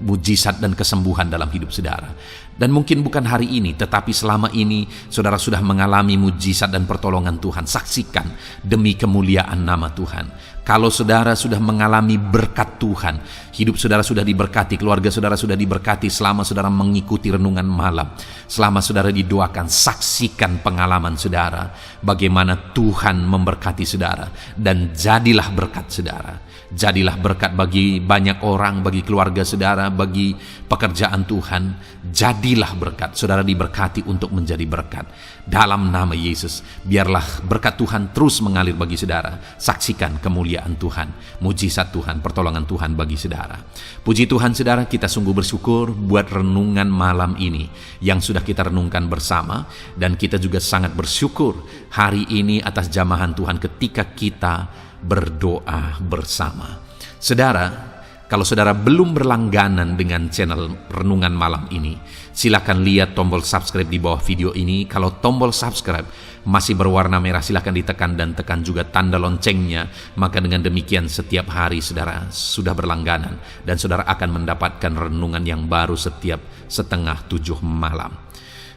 mujizat dan kesembuhan dalam hidup saudara. Dan mungkin bukan hari ini, tetapi selama ini saudara sudah mengalami mujizat dan pertolongan Tuhan. Saksikan demi kemuliaan nama Tuhan. Kalau saudara sudah mengalami berkat Tuhan, hidup saudara sudah diberkati, keluarga saudara sudah diberkati selama saudara mengikuti renungan malam, selama saudara didoakan, saksikan pengalaman saudara, bagaimana Tuhan memberkati saudara, dan jadilah berkat saudara. Jadilah berkat bagi banyak orang, bagi keluarga saudara, bagi pekerjaan Tuhan. Jadilah berkat, saudara diberkati untuk menjadi berkat. Dalam nama Yesus, biarlah berkat Tuhan terus mengalir bagi saudara. Saksikan kemuliaan Tuhan, mujizat Tuhan, pertolongan Tuhan bagi saudara. Puji Tuhan saudara, kita sungguh bersyukur buat renungan malam ini yang sudah kita renungkan bersama. Dan kita juga sangat bersyukur hari ini atas jamahan Tuhan ketika kita berdoa bersama. Saudara, kalau saudara belum berlangganan dengan channel renungan malam ini, silakan lihat tombol subscribe di bawah video ini. Kalau tombol subscribe masih berwarna merah, silakan ditekan dan tekan juga tanda loncengnya. Maka dengan demikian setiap hari saudara sudah berlangganan dan saudara akan mendapatkan renungan yang baru setiap 6:30 malam.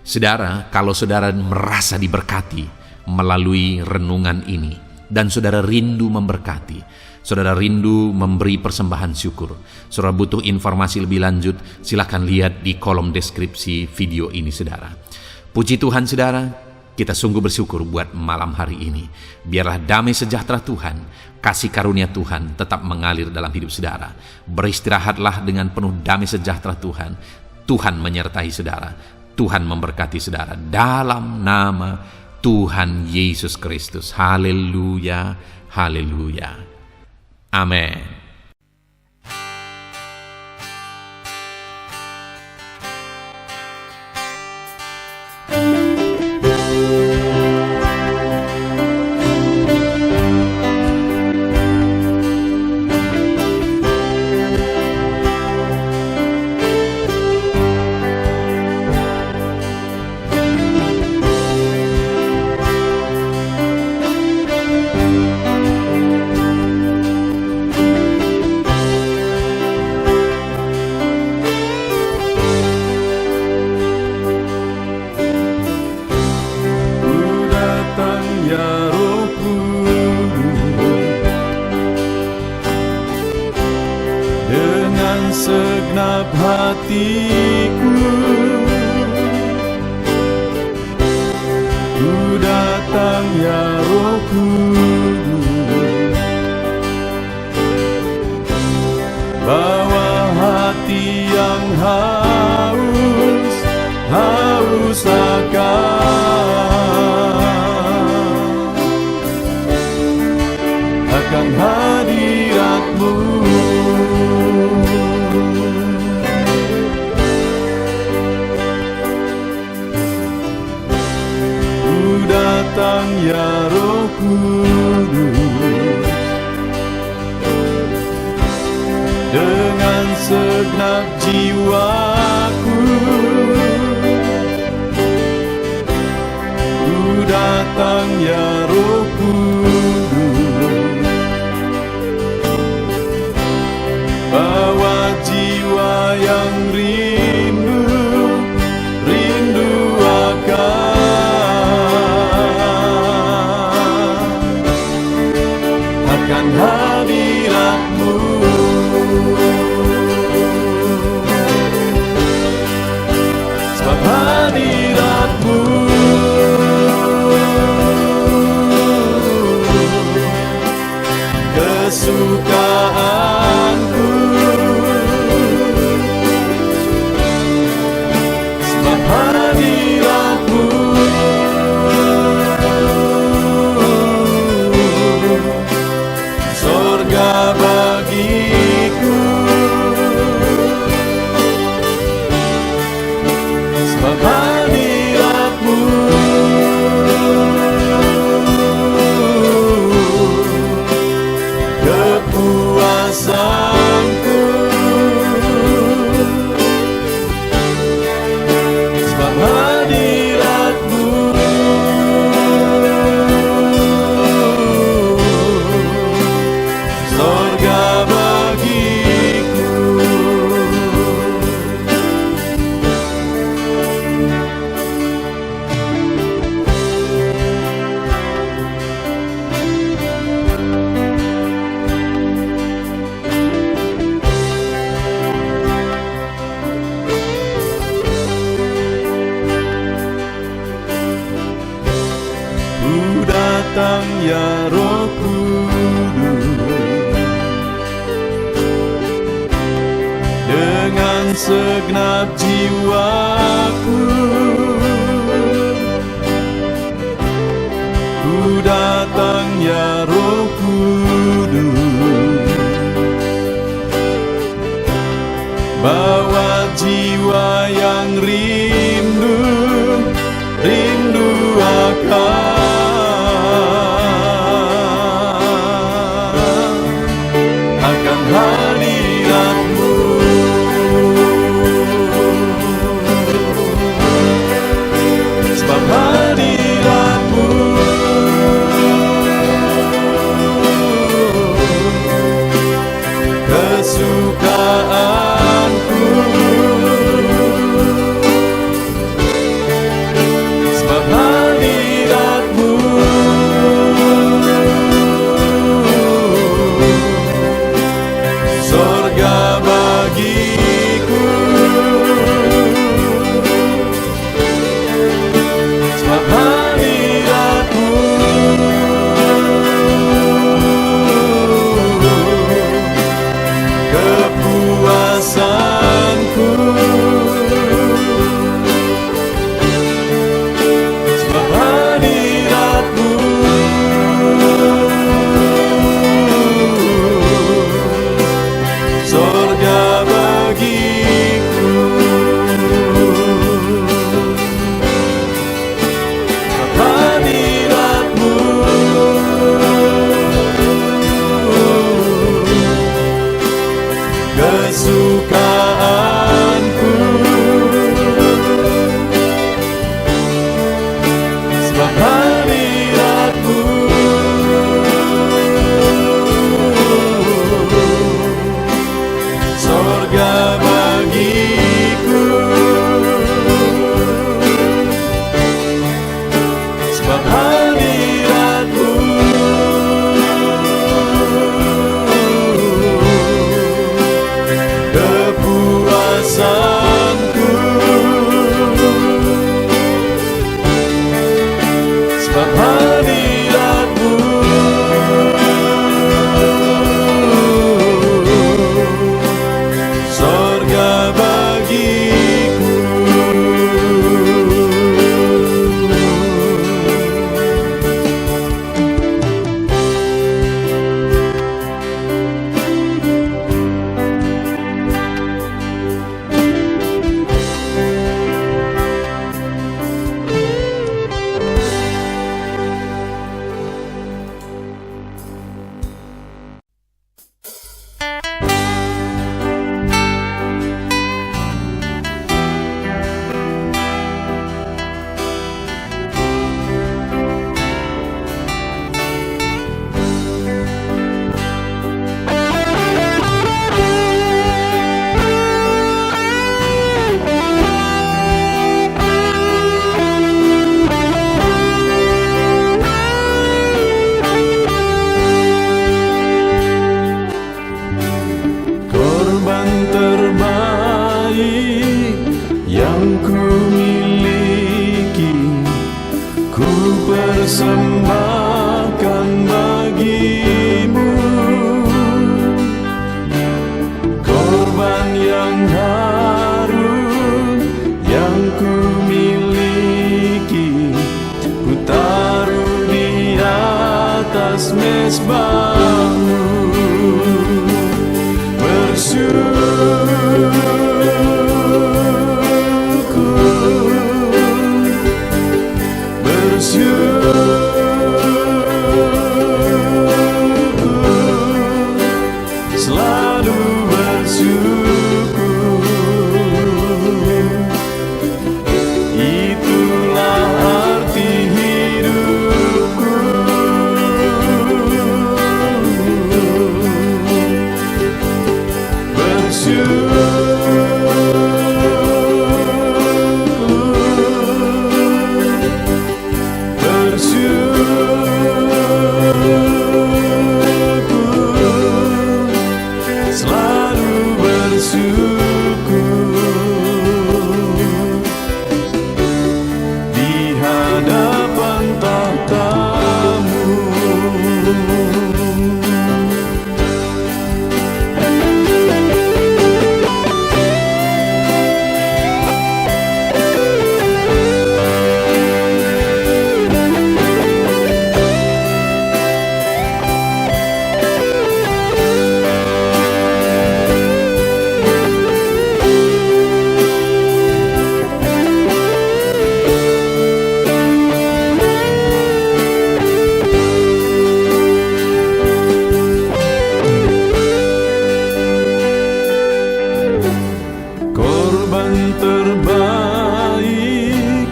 Saudara, kalau saudara merasa diberkati melalui renungan ini, dan saudara rindu memberkati, saudara rindu memberi persembahan syukur, saudara butuh informasi lebih lanjut, silakan lihat di kolom deskripsi video ini saudara. Puji Tuhan saudara, kita sungguh bersyukur buat malam hari ini. Biarlah damai sejahtera Tuhan, kasih karunia Tuhan tetap mengalir dalam hidup saudara. Beristirahatlah dengan penuh damai sejahtera Tuhan. Tuhan menyertai saudara, Tuhan memberkati saudara dalam nama Tuhan Yesus Kristus. Haleluya, haleluya. Amin. dengan segenap hatiku. Ku datang ya Roh Kudus, bawa hati yang haus akan hadirat-Mu. Ku datang ya Roh Kudus, dengan segenap jiwaku. Ku datang ya Roh Kudus, bawa jiwa yang rindu akan hadirat-Mu. Sebab hadirat-Mu kesukaanku. Sebab hadirat-Mu sorga bagiku. Sebab hadirat-Mu kepuasanku. Sebab hadirat-Mu sorga bagiku. Ku datang ya Roh Kudus, dengan segenap jiwaku. Ku datang ya Roh Kudus, bawa jiwa yang rindu akan hadirat-Mu. Sebab hadirat-Mu kesukaanku. Sebab hadirat-Mu sorga bagiku. Sebab hadirat-Mu kepuasanku. Sebab hadirat-Mu sorga bagiku. Sebab hadirat-Mu kesukaanku. Sebab hadirat-Mu sorga bagiku. Sebab hadirat-Mu lisanku, sebab hadirat-Mu sorga bagiku. Korban terbaik yang ku miliki, ku persembahkan bagi-Mu. Korban yang harum yang ku miliki, ku taruh di atas mezbah-Mu. Selalu bersyukur, itulah arti hidupku. Selalu bersyukur di hadapan tahta-Mu. Korban terbaik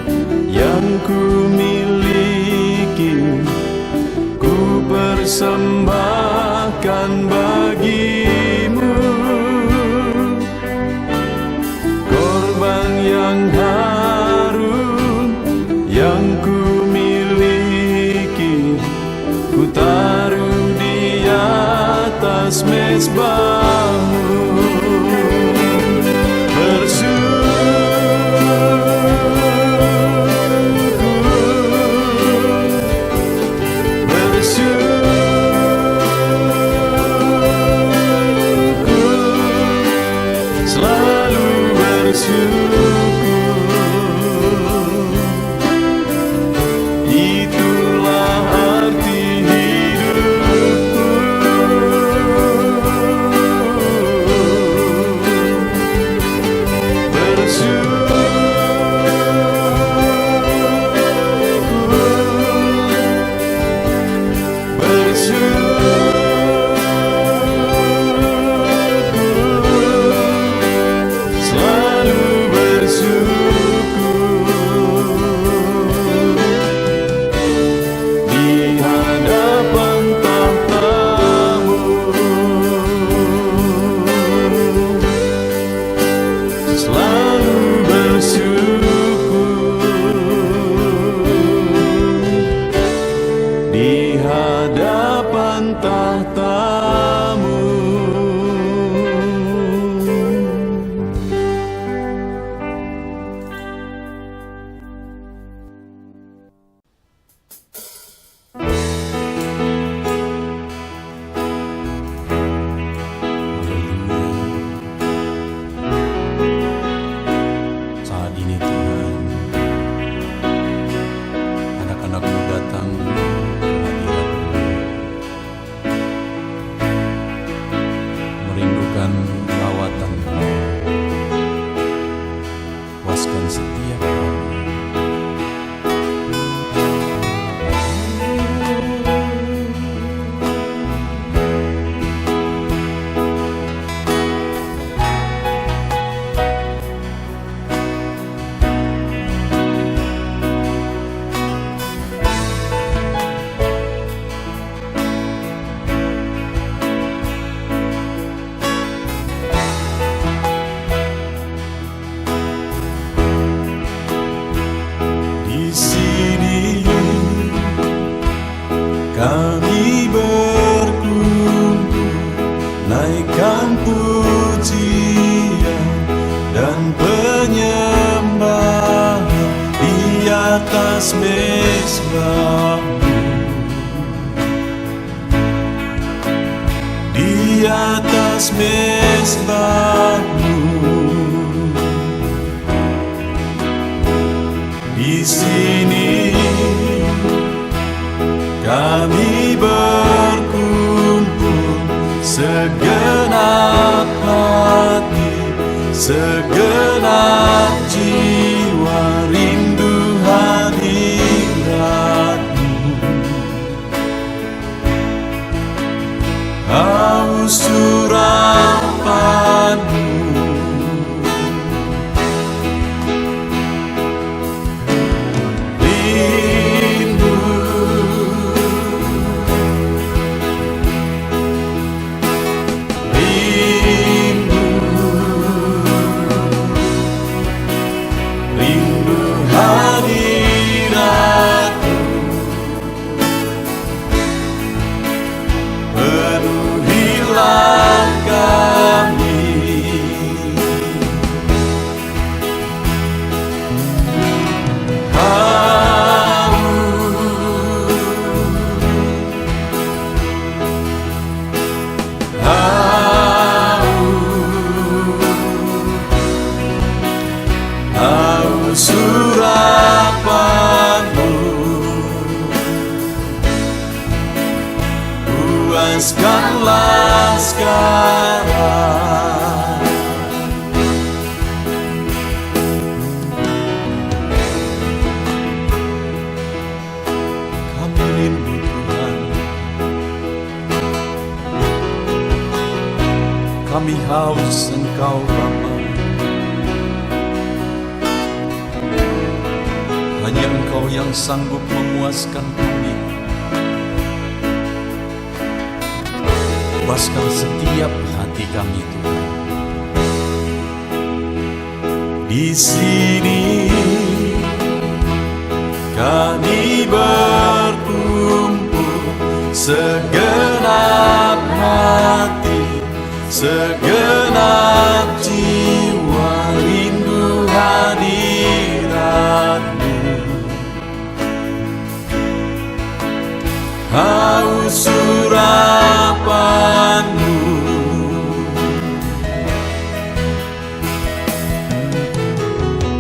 yang ku miliki, ku persembahkan bagi-Mu. Korban yang harum yang ku miliki, ku taruh di atas mezbah-Mu. Selalu bersyukur, itulah arti hidupku. segenap jiwa rindu hadirat-Mu. Haus surapan-Mu, surapan-Mu, puaskanlah sekarang. Kami rindu Tuhan, kami haus Engkau Bapa. Hanya Engkau yang sanggup memuaskan kami. Puaskan setiap hati kami Tuhan. Di sini kami berkumpul, segenap hati, segenap jiwa rindu hadirat-Mu. Haus surapan-Mu,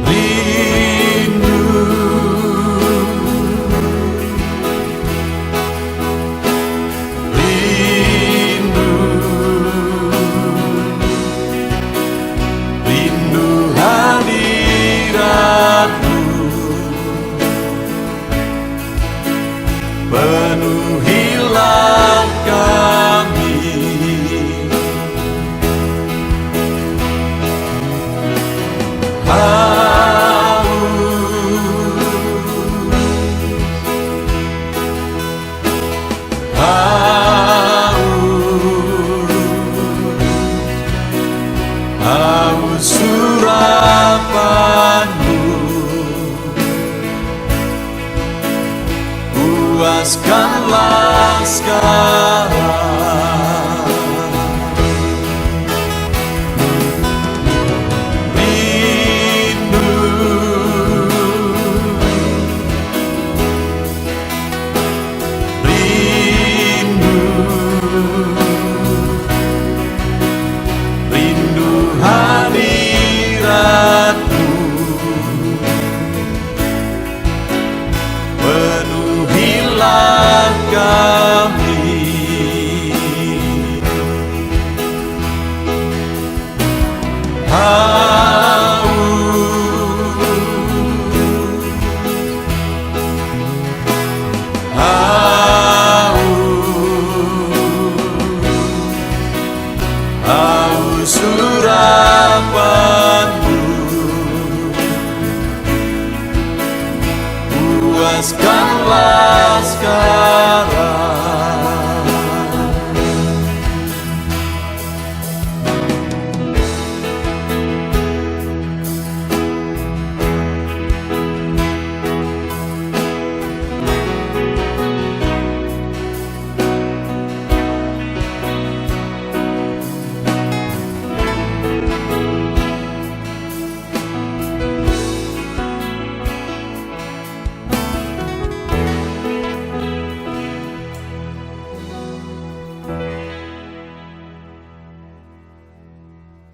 rindu, rindu, rindu hadirat-Mu. Penuhilah kami, haus surapan-Mu, puaskanlah sekarang. Rindu, rindu, rindu hadirat-Mu. Penuhilah kami,